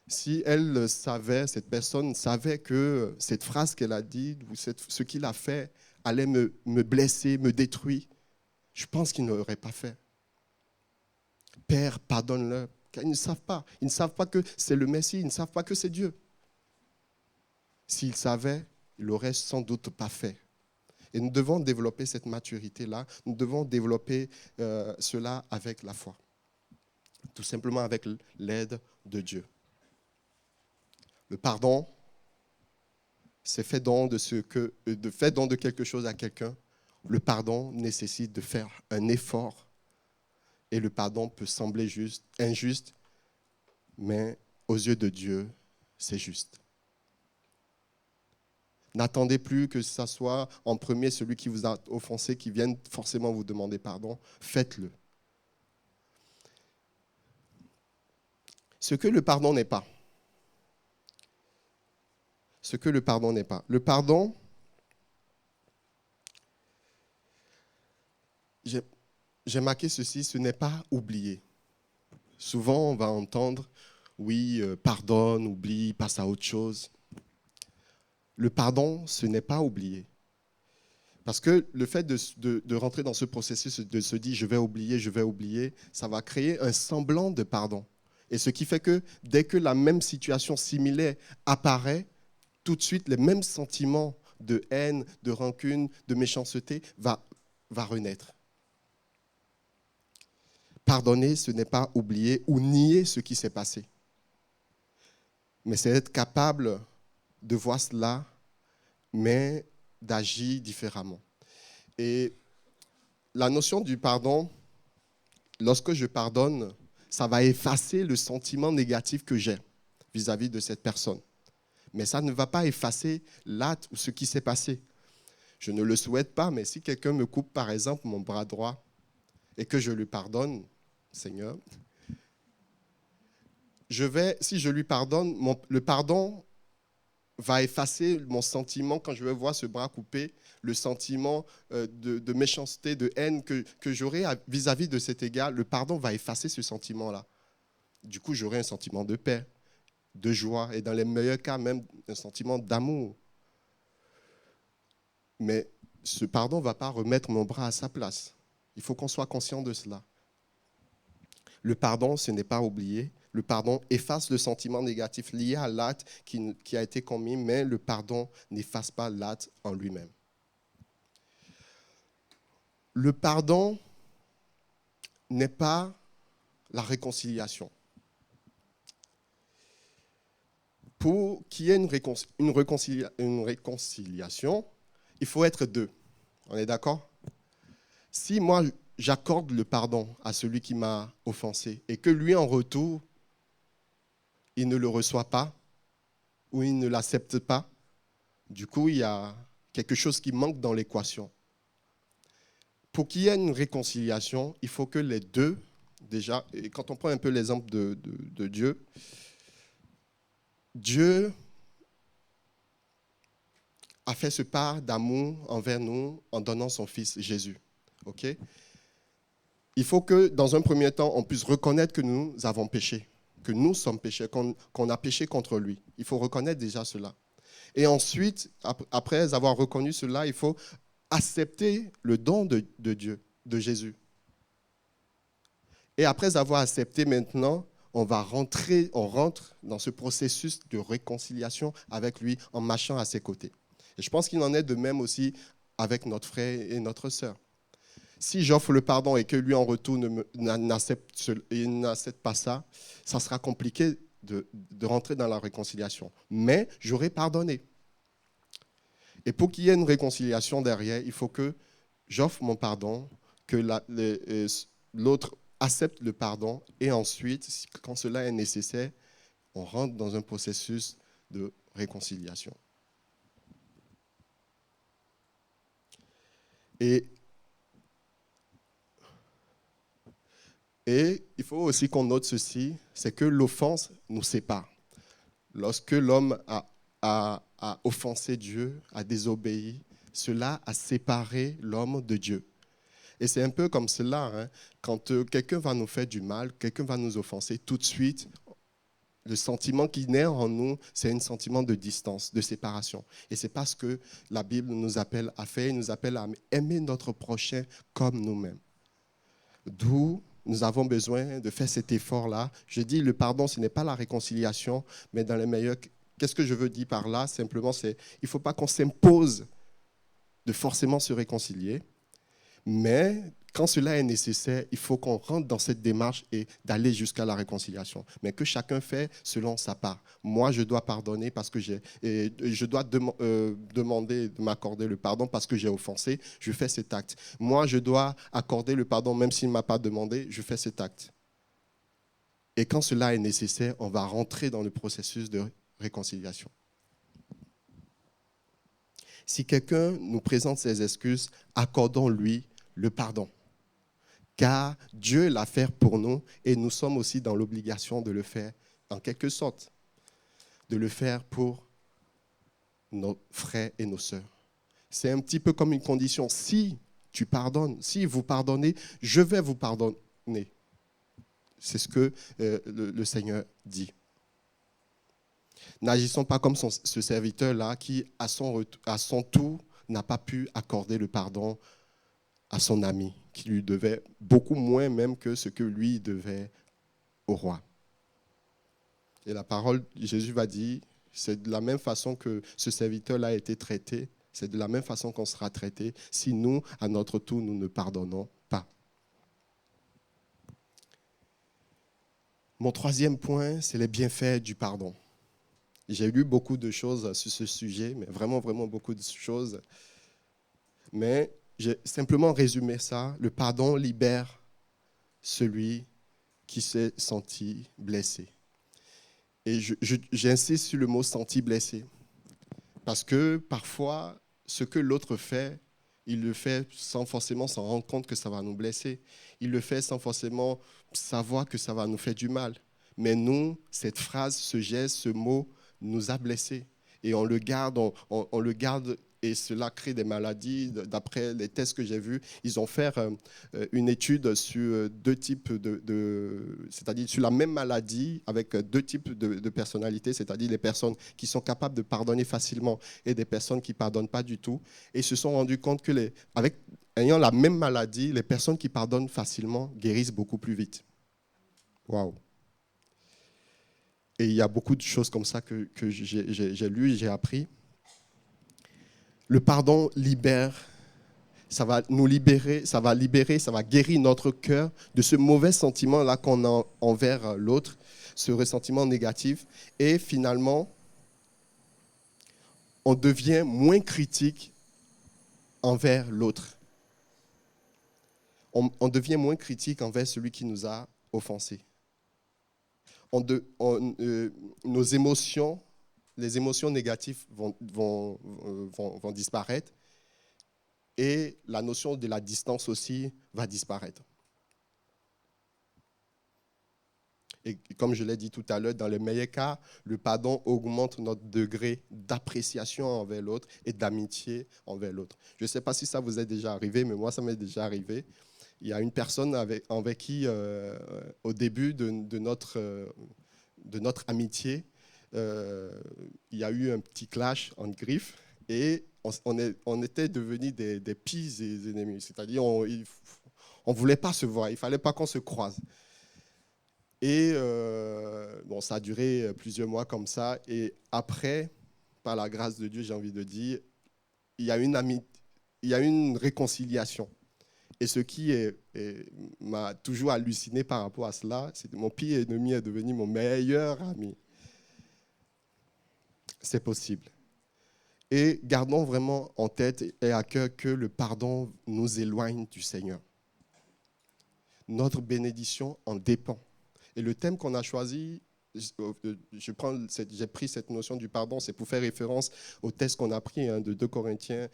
si elle savait, cette personne savait que cette phrase qu'elle a dit, ou ce qu'il a fait, allait me blesser, me détruire, je pense qu'il ne l'aurait pas fait. Père, pardonne-leur, car ils ne savent pas. Ils ne savent pas que c'est le Messie, ils ne savent pas que c'est Dieu. S'ils savaient, ils ne l'auraient sans doute pas fait. Et nous devons développer cette maturité-là, nous devons développer cela avec la foi. Tout simplement avec l'aide de Dieu. Le pardon, c'est fait don de quelque chose à quelqu'un. Le pardon nécessite de faire un effort. Et le pardon peut sembler injuste, mais aux yeux de Dieu, c'est juste. N'attendez plus que ce soit en premier celui qui vous a offensé, qui vienne forcément vous demander pardon. Faites-le. Ce que le pardon n'est pas. Ce que le pardon n'est pas. Le pardon, j'ai marqué ceci, ce n'est pas oublier. Souvent, on va entendre, oui, pardonne, oublie, passe à autre chose. Le pardon, ce n'est pas oublier. Parce que le fait de rentrer dans ce processus, de se dire je vais oublier, ça va créer un semblant de pardon. Et ce qui fait que dès que la même situation similaire apparaît, tout de suite, les mêmes sentiments de haine, de rancune, de méchanceté va renaître. Pardonner, ce n'est pas oublier ou nier ce qui s'est passé. Mais c'est être capable de voir cela, mais d'agir différemment. Et la notion du pardon, lorsque je pardonne, ça va effacer le sentiment négatif que j'ai vis-à-vis de cette personne. Mais ça ne va pas effacer l'acte ou ce qui s'est passé. Je ne le souhaite pas, mais si quelqu'un me coupe, par exemple, mon bras droit et que je lui pardonne, Seigneur, si je lui pardonne, le pardon va effacer mon sentiment quand je vais voir ce bras coupé, le sentiment de méchanceté, de haine que j'aurai vis-à-vis de cet égard. Le pardon va effacer ce sentiment-là. Du coup, j'aurai un sentiment de paix, de joie et dans les meilleurs cas, même un sentiment d'amour. Mais ce pardon ne va pas remettre mon bras à sa place. Il faut qu'on soit conscient de cela. Le pardon, ce n'est pas oublier. Le pardon efface le sentiment négatif lié à l'acte qui a été commis, mais le pardon n'efface pas l'acte en lui-même. Le pardon n'est pas la réconciliation. Pour qu'il y ait une réconciliation, il faut être deux. On est d'accord? Si moi, j'accorde le pardon à celui qui m'a offensé et que lui, en retour, il ne le reçoit pas ou il ne l'accepte pas, du coup, il y a quelque chose qui manque dans l'équation. Pour qu'il y ait une réconciliation, il faut que les deux, déjà, et quand on prend un peu l'exemple de Dieu, Dieu a fait ce pas d'amour envers nous en donnant son Fils Jésus. Okay? Il faut que, dans un premier temps, on puisse reconnaître que nous avons péché, que nous sommes péchés, qu'on a péché contre lui. Il faut reconnaître déjà cela. Et ensuite, après avoir reconnu cela, il faut accepter le don de Dieu, de Jésus. Et après avoir accepté maintenant, on rentre dans ce processus de réconciliation avec lui en marchant à ses côtés. Et je pense qu'il en est de même aussi avec notre frère et notre sœur. Si j'offre le pardon et que lui en retour n'accepte pas ça, ça sera compliqué de rentrer dans la réconciliation. Mais j'aurai pardonné. Et pour qu'il y ait une réconciliation derrière, il faut que j'offre mon pardon, que l'autre accepte le pardon et ensuite, quand cela est nécessaire, on rentre dans un processus de réconciliation. Et il faut aussi qu'on note ceci, c'est que l'offense nous sépare. Lorsque l'homme a offensé Dieu, a désobéi, cela a séparé l'homme de Dieu. Et c'est un peu comme cela, hein, quand quelqu'un va nous faire du mal, quelqu'un va nous offenser, tout de suite, le sentiment qui naît en nous, c'est un sentiment de distance, de séparation. Et c'est parce que la Bible nous appelle à faire, nous appelle à aimer notre prochain comme nous-mêmes. D'où nous avons besoin de faire cet effort-là. Je dis, le pardon, ce n'est pas la réconciliation, mais dans les meilleurs... Qu'est-ce que je veux dire par là? Simplement, il ne faut pas qu'on s'impose de forcément se réconcilier, mais quand cela est nécessaire, il faut qu'on rentre dans cette démarche et d'aller jusqu'à la réconciliation. Mais que chacun fait selon sa part. Moi, je dois pardonner parce que je dois demander de m'accorder le pardon parce que j'ai offensé, je fais cet acte. Moi, je dois accorder le pardon même s'il ne m'a pas demandé, je fais cet acte. Et quand cela est nécessaire, on va rentrer dans le processus de réconciliation. Si quelqu'un nous présente ses excuses, accordons-lui le pardon. Car Dieu l'a fait pour nous et nous sommes aussi dans l'obligation de le faire, en quelque sorte, de le faire pour nos frères et nos sœurs. C'est un petit peu comme une condition. Si tu pardonnes, si vous pardonnez, je vais vous pardonner. C'est ce que le Seigneur dit. N'agissons pas comme ce serviteur-là qui, à son tour, n'a pas pu accorder le pardon à son ami, qui lui devait beaucoup moins même que ce que lui devait au roi. Et la parole, Jésus va dire, c'est de la même façon que ce serviteur-là a été traité, c'est de la même façon qu'on sera traité si nous, à notre tour, nous ne pardonnons pas. Mon troisième point, c'est les bienfaits du pardon. J'ai lu beaucoup de choses sur ce sujet, mais vraiment, vraiment beaucoup de choses. Mais j'ai simplement résumé ça. Le pardon libère celui qui s'est senti blessé. Et j'insiste sur le mot « senti blessé ». Parce que parfois, ce que l'autre fait, il le fait sans forcément s'en rendre compte que ça va nous blesser. Il le fait sans forcément savoir que ça va nous faire du mal. Mais nous, cette phrase, ce geste, ce mot nous a blessés. Et on le garde, on le garde, et cela crée des maladies. D'après les tests que j'ai vus, ils ont fait une étude sur deux types c'est-à-dire sur la même maladie avec deux types de personnalités, c'est-à-dire les personnes qui sont capables de pardonner facilement et des personnes qui ne pardonnent pas du tout. Et ils se sont rendus compte que ayant la même maladie, les personnes qui pardonnent facilement guérissent beaucoup plus vite. Waouh! Et il y a beaucoup de choses comme ça que j'ai lues, j'ai appris. Le pardon libère, ça va nous libérer, ça va guérir notre cœur de ce mauvais sentiment-là qu'on a envers l'autre, ce ressentiment négatif. Et finalement, on devient moins critique envers l'autre. On devient moins critique envers celui qui nous a offensés. Nos émotions, les émotions négatives vont disparaître, et la notion de la distance aussi va disparaître. Et comme je l'ai dit tout à l'heure, dans le meilleur cas, le pardon augmente notre degré d'appréciation envers l'autre et d'amitié envers l'autre. Je ne sais pas si ça vous est déjà arrivé, mais moi, ça m'est déjà arrivé. Il y a une personne avec qui, au début de notre amitié, il y a eu un petit clash entre griffes, et on était devenus des pires ennemis. C'est-à-dire, on ne voulait pas se voir, il ne fallait pas qu'on se croise. Et ça a duré plusieurs mois comme ça. Et après, par la grâce de Dieu, j'ai envie de dire, il y a une réconciliation. Et ce qui m'a toujours halluciné par rapport à cela, c'est que mon pire ennemi est devenu mon meilleur ami. C'est possible. Et gardons vraiment en tête et à cœur que le pardon nous éloigne du Seigneur. Notre bénédiction en dépend. Et le thème qu'on a choisi, j'ai pris cette notion du pardon, c'est pour faire référence au texte qu'on a pris de 2 Corinthiens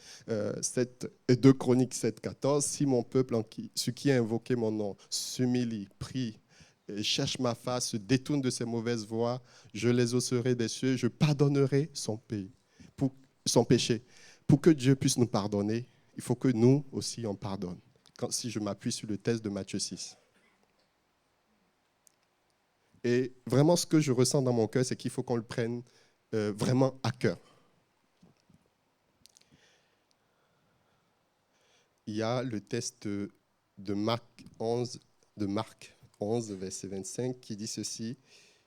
7 et 2 Chroniques 7, 14. Si mon peuple, ceux qui a invoqué mon nom, s'humilie, prie, cherche ma face, se détourne de ses mauvaises voies, je les hausserai des cieux, je pardonnerai son péché. Pour que Dieu puisse nous pardonner, il faut que nous aussi on pardonne. Si je m'appuie sur le texte de Matthieu 6. Et vraiment, ce que je ressens dans mon cœur, c'est qu'il faut qu'on le prenne vraiment à cœur. Il y a le texte de Marc 11, verset 25, qui dit ceci.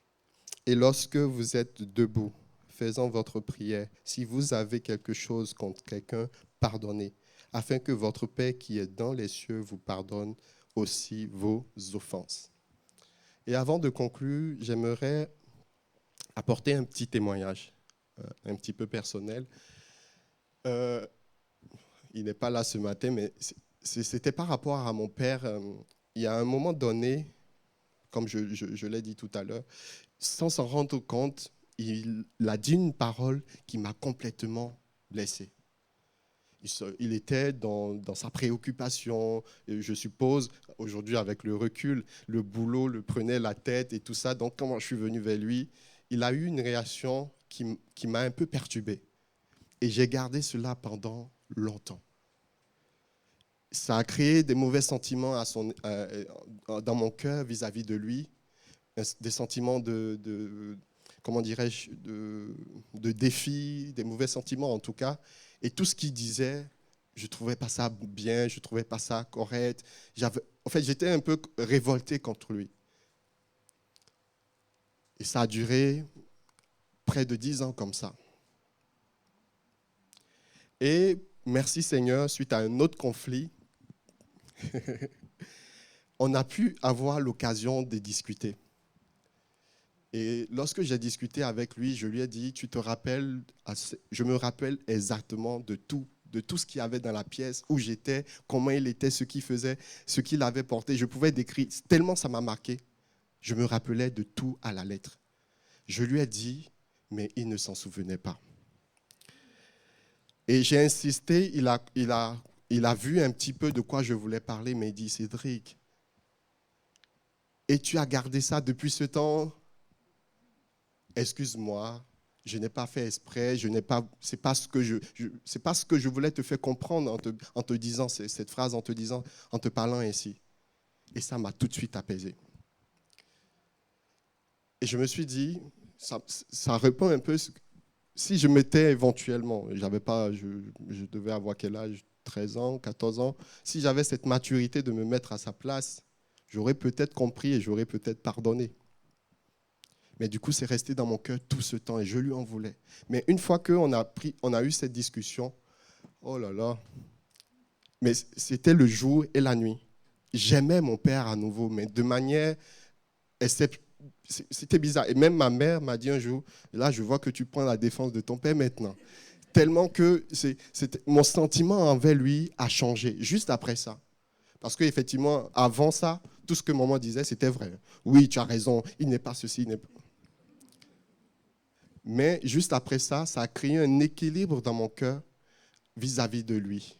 « Et lorsque vous êtes debout, faisant votre prière, si vous avez quelque chose contre quelqu'un, pardonnez, afin que votre Père qui est dans les cieux vous pardonne aussi vos offenses. » Et avant de conclure, j'aimerais apporter un petit témoignage, un petit peu personnel. Il n'est pas là ce matin, mais c'était par rapport à mon père. Il y a un moment donné, comme je l'ai dit tout à l'heure, sans s'en rendre compte, il a dit une parole qui m'a complètement blessé. Il était dans sa préoccupation, et je suppose, aujourd'hui avec le recul, le boulot le prenait la tête et tout ça. Donc quand je suis venu vers lui, il a eu une réaction qui m'a un peu perturbé. Et j'ai gardé cela pendant longtemps. Ça a créé des mauvais sentiments dans mon cœur vis-à-vis de lui, des sentiments comment dirais-je, de défi, des mauvais sentiments en tout cas. Et tout ce qu'il disait, je ne trouvais pas ça bien, je ne trouvais pas ça correct. J'étais un peu révolté contre lui. Et ça a duré près de 10 ans comme ça. Et merci Seigneur, suite à un autre conflit, on a pu avoir l'occasion de discuter. Et lorsque j'ai discuté avec lui, je lui ai dit, je me rappelle exactement de tout ce qu'il y avait dans la pièce, où j'étais, comment il était, ce qu'il faisait, ce qu'il avait porté. Je pouvais décrire, tellement ça m'a marqué. Je me rappelais de tout à la lettre. Je lui ai dit, mais il ne s'en souvenait pas. Et j'ai insisté, il a vu un petit peu de quoi je voulais parler, mais il dit, Cédric, et tu as gardé ça depuis ce temps? Excuse-moi, je n'ai pas fait exprès, c'est pas ce que c'est pas ce que je voulais te faire comprendre en te disant cette phrase, en te parlant ainsi. Et ça m'a tout de suite apaisé. Et je me suis dit, ça répond un peu, si je m'étais éventuellement, je devais avoir quel âge, 13 ans, 14 ans, si j'avais cette maturité de me mettre à sa place, j'aurais peut-être compris et j'aurais peut-être pardonné. Mais du coup, c'est resté dans mon cœur tout ce temps et je lui en voulais. Mais une fois qu'on a eu cette discussion, oh là là, mais c'était le jour et la nuit. J'aimais mon père à nouveau, mais de manière, c'était bizarre. Et même ma mère m'a dit un jour, là, je vois que tu prends la défense de ton père maintenant. Tellement que mon sentiment envers lui a changé juste après ça. Parce qu'effectivement, avant ça, tout ce que maman disait, c'était vrai. Oui, tu as raison, il n'est pas ceci, il n'est pas... Mais juste après ça, ça a créé un équilibre dans mon cœur vis-à-vis de lui.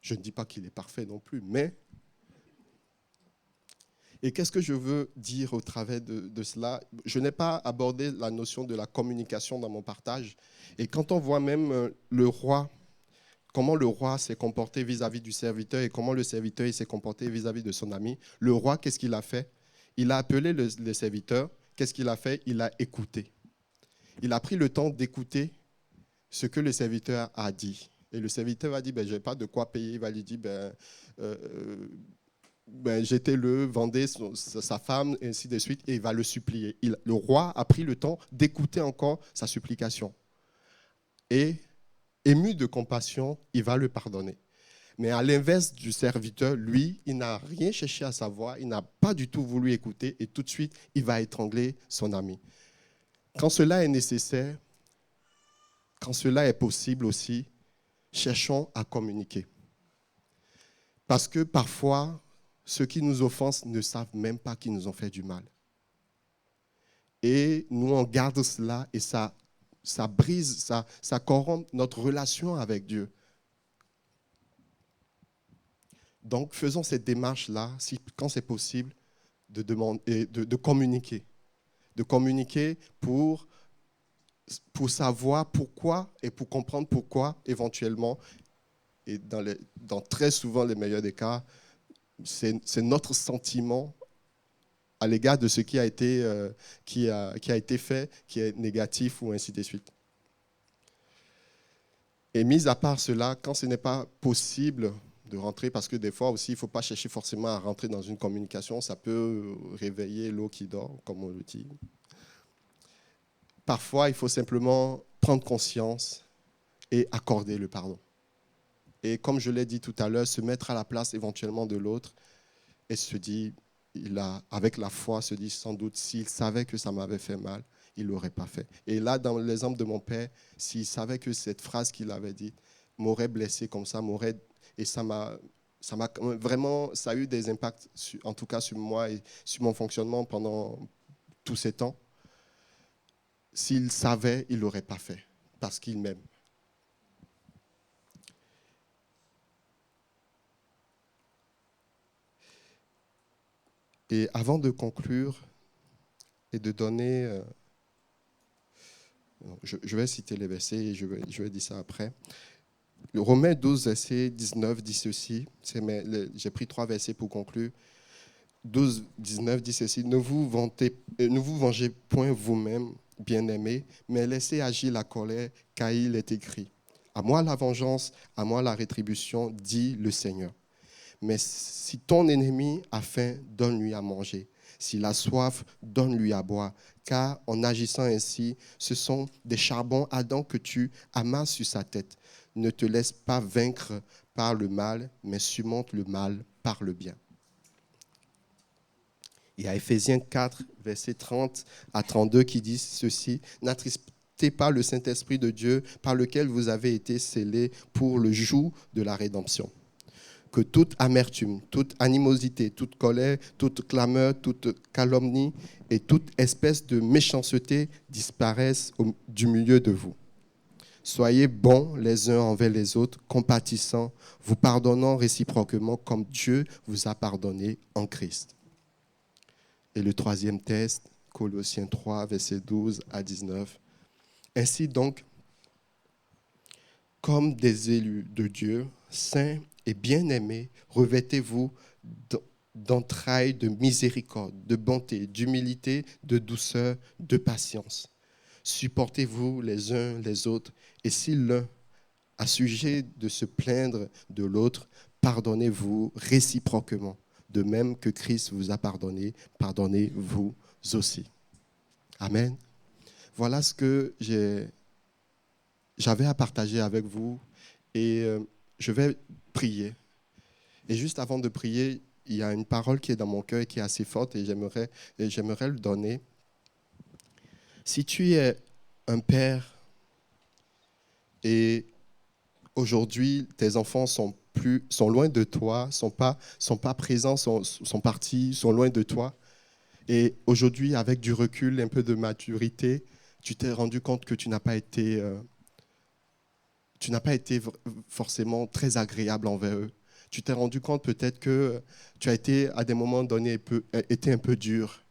Je ne dis pas qu'il est parfait non plus, mais... Et qu'est-ce que je veux dire au travers de cela? Je n'ai pas abordé la notion de la communication dans mon partage. Et quand on voit même le roi, comment le roi s'est comporté vis-à-vis du serviteur et comment le serviteur s'est comporté vis-à-vis de son ami, le roi, qu'est-ce qu'il a fait? Il a appelé le serviteur. Qu'est-ce qu'il a fait? Il a écouté. Il a pris le temps d'écouter ce que le serviteur a dit. Et le serviteur va dire, je n'ai pas de quoi payer. Il va lui dire, jetez-le, vendez sa femme, et ainsi de suite. Et il va le supplier. Le roi a pris le temps d'écouter encore sa supplication. Et ému de compassion, il va le pardonner. Mais à l'inverse du serviteur, lui, il n'a rien cherché à savoir, il n'a pas du tout voulu écouter et tout de suite, il va étrangler son ami. Quand cela est nécessaire, quand cela est possible aussi, cherchons à communiquer. Parce que parfois, ceux qui nous offensent ne savent même pas qu'ils nous ont fait du mal. Et nous, on garde cela et ça brise, ça corrompt notre relation avec Dieu. Donc, faisons cette démarche-là, quand c'est possible, de communiquer. De communiquer pour savoir pourquoi et pour comprendre pourquoi, éventuellement, et dans très souvent les meilleurs des cas, c'est notre sentiment à l'égard de ce qui a été fait, qui est négatif ou ainsi de suite. Et mis à part cela, quand ce n'est pas possible de rentrer, parce que des fois aussi, il ne faut pas chercher forcément à rentrer dans une communication, ça peut réveiller l'eau qui dort, comme on le dit. Parfois, il faut simplement prendre conscience et accorder le pardon. Et comme je l'ai dit tout à l'heure, se mettre à la place éventuellement de l'autre et se dire, avec la foi, se dit sans doute, s'il savait que ça m'avait fait mal, il ne l'aurait pas fait. Et là, dans l'exemple de mon père, s'il savait que cette phrase qu'il avait dite m'aurait blessé comme ça, et ça m'a vraiment, ça a eu des impacts, en tout cas sur moi et sur mon fonctionnement pendant tous ces temps. S'il savait, il ne l'aurait pas fait, parce qu'il m'aime. Et avant de conclure et de donner... je vais citer les versets et je vais dire ça après. Le Romains 12, verset 19 dit ceci. J'ai pris 3 versets pour conclure. 12, 19 dit ceci. Ne vous vengez point vous-même, bien-aimés, mais laissez agir la colère, car il est écrit. À moi la vengeance, à moi la rétribution, dit le Seigneur. Mais si ton ennemi a faim, donne-lui à manger. S'il a soif, donne-lui à boire. Car en agissant ainsi, ce sont des charbons ardents que tu amasses sur sa tête. Ne te laisse pas vaincre par le mal, mais surmonte le mal par le bien. Il y a Éphésiens 4, versets 30 à 32 qui disent ceci. N'attristez pas le Saint-Esprit de Dieu par lequel vous avez été scellés pour le joug de la rédemption. Que toute amertume, toute animosité, toute colère, toute clameur, toute calomnie et toute espèce de méchanceté disparaissent du milieu de vous. Soyez bons les uns envers les autres, compatissants, vous pardonnant réciproquement comme Dieu vous a pardonné en Christ. Et le troisième texte, Colossiens 3, versets 12 à 19. Ainsi donc, comme des élus de Dieu, saints et bien-aimés, revêtez-vous d'entrailles de miséricorde, de bonté, d'humilité, de douceur, de patience. Supportez-vous les uns les autres, et si l'un a sujet de se plaindre de l'autre, pardonnez-vous réciproquement. De même que Christ vous a pardonné, pardonnez-vous aussi. Amen. Voilà ce que j'avais à partager avec vous, et je vais prier. Et juste avant de prier, il y a une parole qui est dans mon cœur et qui est assez forte, et j'aimerais le donner. Si tu es un père et aujourd'hui tes enfants sont loin de toi, sont pas présents, sont partis, sont loin de toi, et aujourd'hui avec du recul, un peu de maturité, tu t'es rendu compte que tu n'as pas été forcément très agréable envers eux. Tu t'es rendu compte peut-être que tu as été à des moments donnés un peu dur,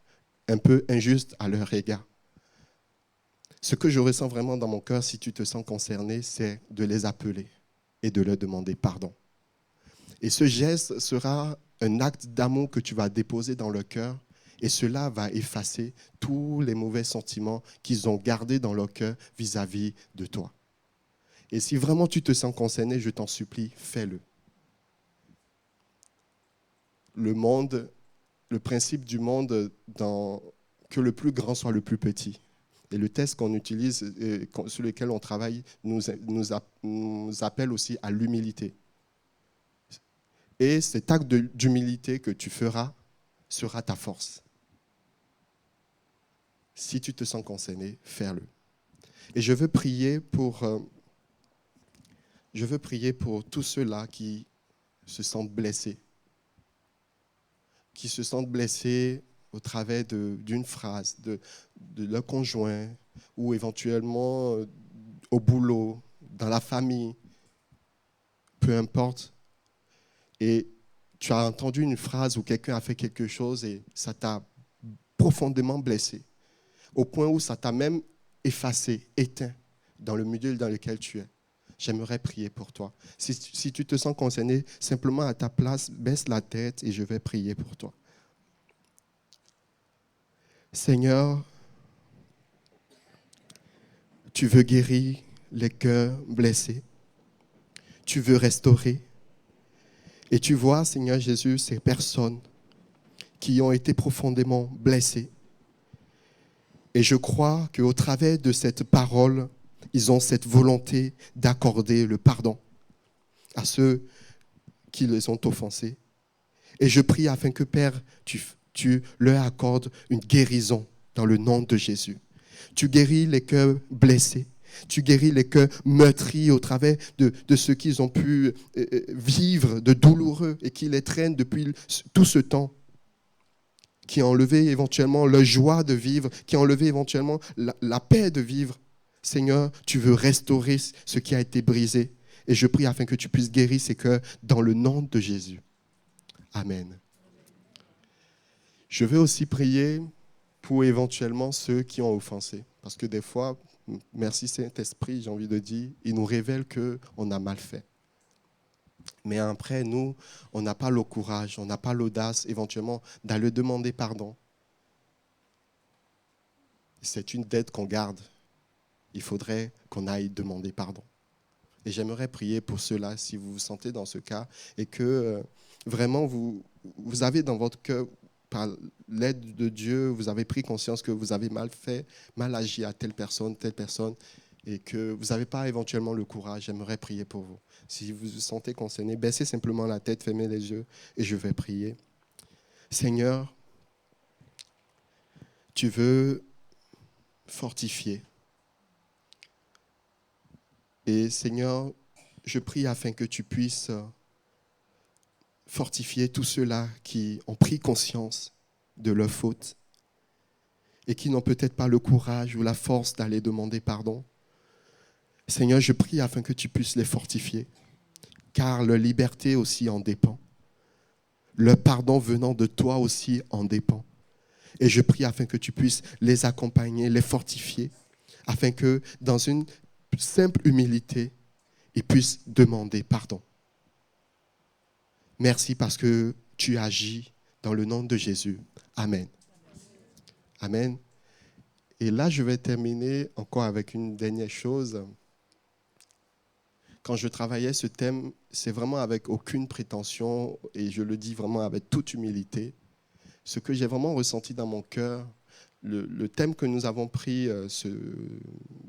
un peu injuste à leur égard. Ce que je ressens vraiment dans mon cœur, si tu te sens concerné, c'est de les appeler et de leur demander pardon. Et ce geste sera un acte d'amour que tu vas déposer dans leur cœur, et cela va effacer tous les mauvais sentiments qu'ils ont gardés dans leur cœur vis-à-vis de toi. Et si vraiment tu te sens concerné, je t'en supplie, fais-le. Le principe du monde, que le plus grand soit le plus petit. Et le texte qu'on utilise, sur lequel on travaille, nous appelle aussi à l'humilité. Et cet acte d'humilité que tu feras sera ta force. Si tu te sens concerné, fais-le. Et je veux prier pour tous ceux-là qui se sentent blessés. Qui se sentent blessés au travers d'une phrase de leur conjoint ou éventuellement au boulot, dans la famille, peu importe. Et tu as entendu une phrase où quelqu'un a fait quelque chose et ça t'a profondément blessé, au point où ça t'a même effacé, éteint dans le milieu dans lequel tu es. J'aimerais prier pour toi. Si tu te sens concerné, simplement à ta place, baisse la tête et je vais prier pour toi. Seigneur, tu veux guérir les cœurs blessés. Tu veux restaurer. Et tu vois, Seigneur Jésus, ces personnes qui ont été profondément blessées. Et je crois qu'au travers de cette parole, ils ont cette volonté d'accorder le pardon à ceux qui les ont offensés. Et je prie afin que, Père, tu leur accordes une guérison dans le nom de Jésus. Tu guéris les cœurs blessés. Tu guéris les cœurs meurtris au travers de ce qu'ils ont pu vivre de douloureux et qui les traînent depuis tout ce temps, qui ont enlevé éventuellement leur joie de vivre, qui ont enlevé éventuellement la paix de vivre. Seigneur, tu veux restaurer ce qui a été brisé. Et je prie afin que tu puisses guérir ces cœurs dans le nom de Jésus. Amen. Je vais aussi prier pour éventuellement ceux qui ont offensé. Parce que des fois, merci Saint-Esprit, j'ai envie de dire, il nous révèle qu'on a mal fait. Mais après, nous, on n'a pas le courage, on n'a pas l'audace éventuellement d'aller demander pardon. C'est une dette qu'on garde. Il faudrait qu'on aille demander pardon. Et j'aimerais prier pour ceux-là, si vous vous sentez dans ce cas, et que vraiment vous avez dans votre cœur, par l'aide de Dieu, vous avez pris conscience que vous avez mal fait, mal agi à telle personne, et que vous n'avez pas éventuellement le courage. J'aimerais prier pour vous. Si vous vous sentez concerné, baissez simplement la tête, fermez les yeux, et je vais prier. Seigneur, tu veux fortifier. Et Seigneur, je prie afin que tu puisses fortifier tous ceux-là qui ont pris conscience de leur faute et qui n'ont peut-être pas le courage ou la force d'aller demander pardon. Seigneur, je prie afin que tu puisses les fortifier, car leur liberté aussi en dépend. Le pardon venant de toi aussi en dépend. Et je prie afin que tu puisses les accompagner, les fortifier, afin que dans une simple humilité, ils puissent demander pardon. Merci parce que tu agis dans le nom de Jésus. Amen. Amen. Et là, je vais terminer encore avec une dernière chose. Quand je travaillais ce thème, c'est vraiment avec aucune prétention et je le dis vraiment avec toute humilité. Ce que j'ai vraiment ressenti dans mon cœur, le thème que nous avons pris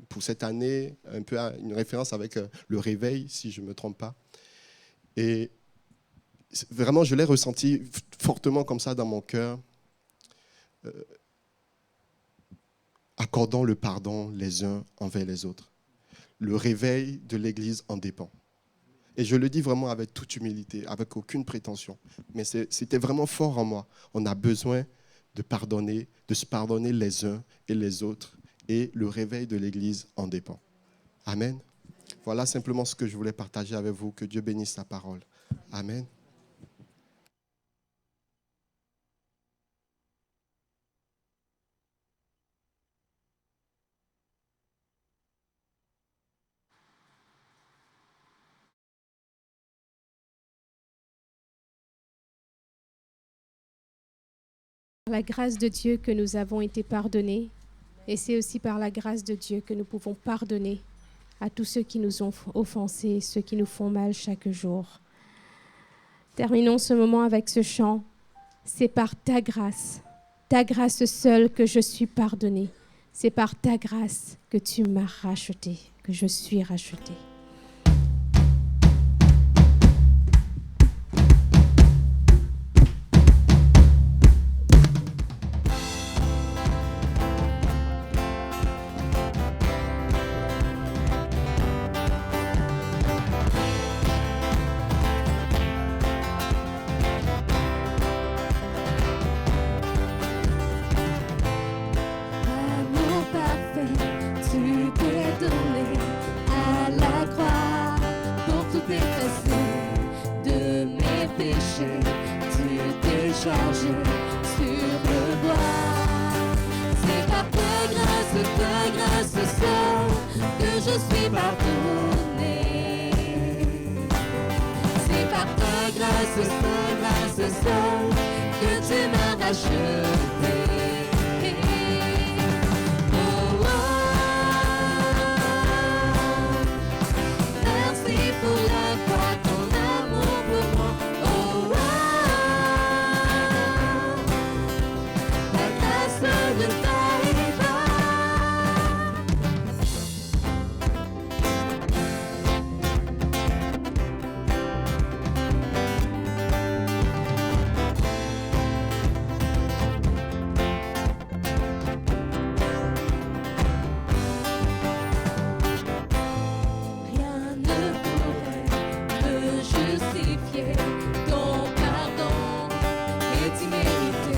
pour cette année, un peu une référence avec le réveil, si je ne me trompe pas. Et vraiment, je l'ai ressenti fortement comme ça dans mon cœur. Accordons le pardon les uns envers les autres. Le réveil de l'Église en dépend. Et je le dis vraiment avec toute humilité, avec aucune prétention. Mais c'était vraiment fort en moi. On a besoin de se pardonner les uns et les autres. Et le réveil de l'Église en dépend. Amen. Voilà simplement ce que je voulais partager avec vous. Que Dieu bénisse sa parole. Amen. Par la grâce de Dieu que nous avons été pardonnés, et c'est aussi par la grâce de Dieu que nous pouvons pardonner à tous ceux qui nous ont offensés, ceux qui nous font mal chaque jour. Terminons ce moment avec ce chant. C'est par ta grâce seule que je suis pardonné. C'est par ta grâce que tu m'as racheté, que je suis racheté. Amour parfait, tu t'es donné à la croix pour tout effacer de mes péchés. Tu t'es chargé sur le bois. C'est par ta grâce seule que je suis pardonné. C'est par ta grâce seule que tu m'as racheté. Merci pour la croix, ton amour pour moi. Oh, ta grâce ne taille pas. Rien ne pourrait me justifier. Ton pardon est immérité.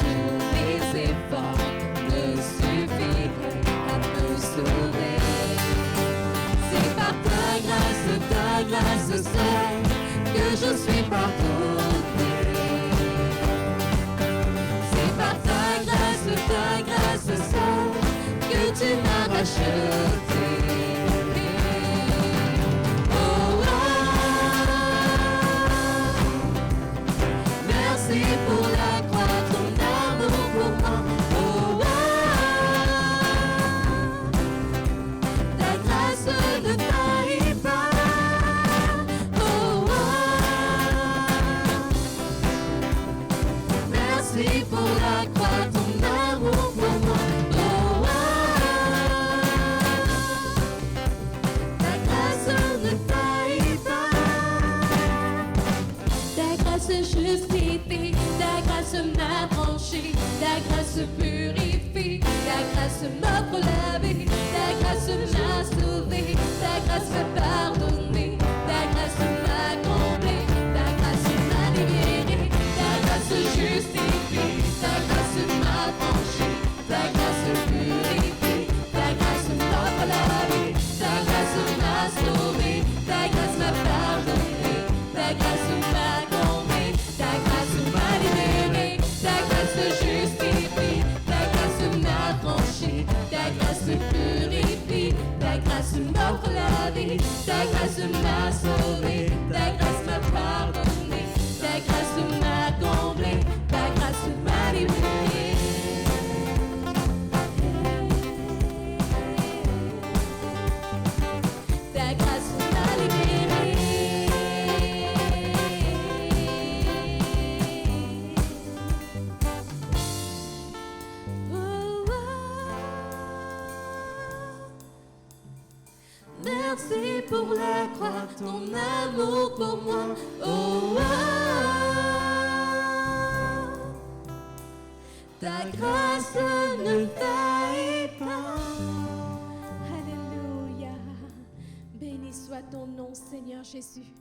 Tous mes efforts ne suffiraient à me sauver. C'est par ta grâce seule que je suis pardonné. C'est par ta grâce seule que tu m'as racheté. Merci pour la croix, ton amour pour moi. Oh, ta grâce ne taille pas. Oh, merci pour la croix, ton amour pour moi. Oh, ta grâce ne taille pas. Ta grâce justifie, ta grâce m'affranchit, ta grâce purifie, ta grâce m'offre la vie, ta grâce m'a sauvé, ta grâce m'a pardonné, ta grâce m'a comblé, ta grâce m'a libéré, ta grâce justifie, ta grâce m'affranchit, ta grâce purifie, ta grâce m'offre la vie, ta Ta grâce m'a sauvé, ta grâce m'a pardonné, ta grâce m'a comblé, ta grâce m'a libéré. Ta grâce m'a libéré. Oh, oh. Merci pour la croix, ton amour pour moi. Oh, oh. Ta grâce ne faillit pas. Alléluia. Béni soit ton nom, Seigneur Jésus.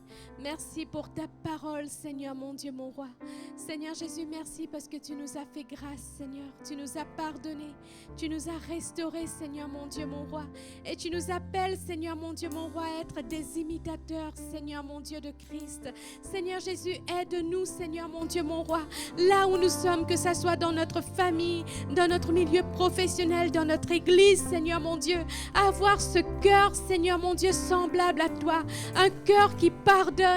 Merci pour ta parole, Seigneur, mon Dieu, mon roi. Seigneur Jésus, merci parce que tu nous as fait grâce, Seigneur. Tu nous as pardonné. Tu nous as restaurés, Seigneur, mon Dieu, mon roi. Et tu nous appelles, Seigneur, mon Dieu, mon roi, à être des imitateurs, Seigneur, mon Dieu, de Christ. Seigneur Jésus, aide-nous, Seigneur, mon Dieu, mon roi, là où nous sommes, que ça soit dans notre famille, dans notre milieu professionnel, dans notre église, Seigneur, mon Dieu, à avoir ce cœur, Seigneur, mon Dieu, semblable à toi. Un cœur qui pardonne,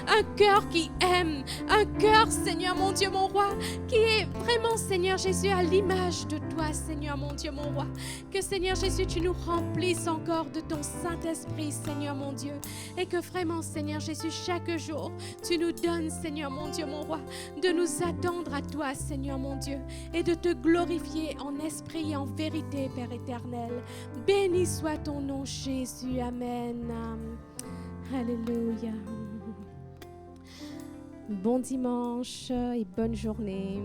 un cœur qui aime, un cœur, Seigneur, mon Dieu, mon roi, qui est vraiment, Seigneur Jésus, à l'image de toi, Seigneur, mon Dieu, mon roi. Que, Seigneur Jésus, tu nous remplisses encore de ton Saint-Esprit, Seigneur, mon Dieu. Et que vraiment, Seigneur Jésus, chaque jour, tu nous donnes, Seigneur, mon Dieu, mon roi, de nous attendre à toi, Seigneur, mon Dieu, et de te glorifier en esprit et en vérité, Père éternel. Béni soit ton nom, Jésus. Amen. Alléluia. Bon dimanche et bonne journée.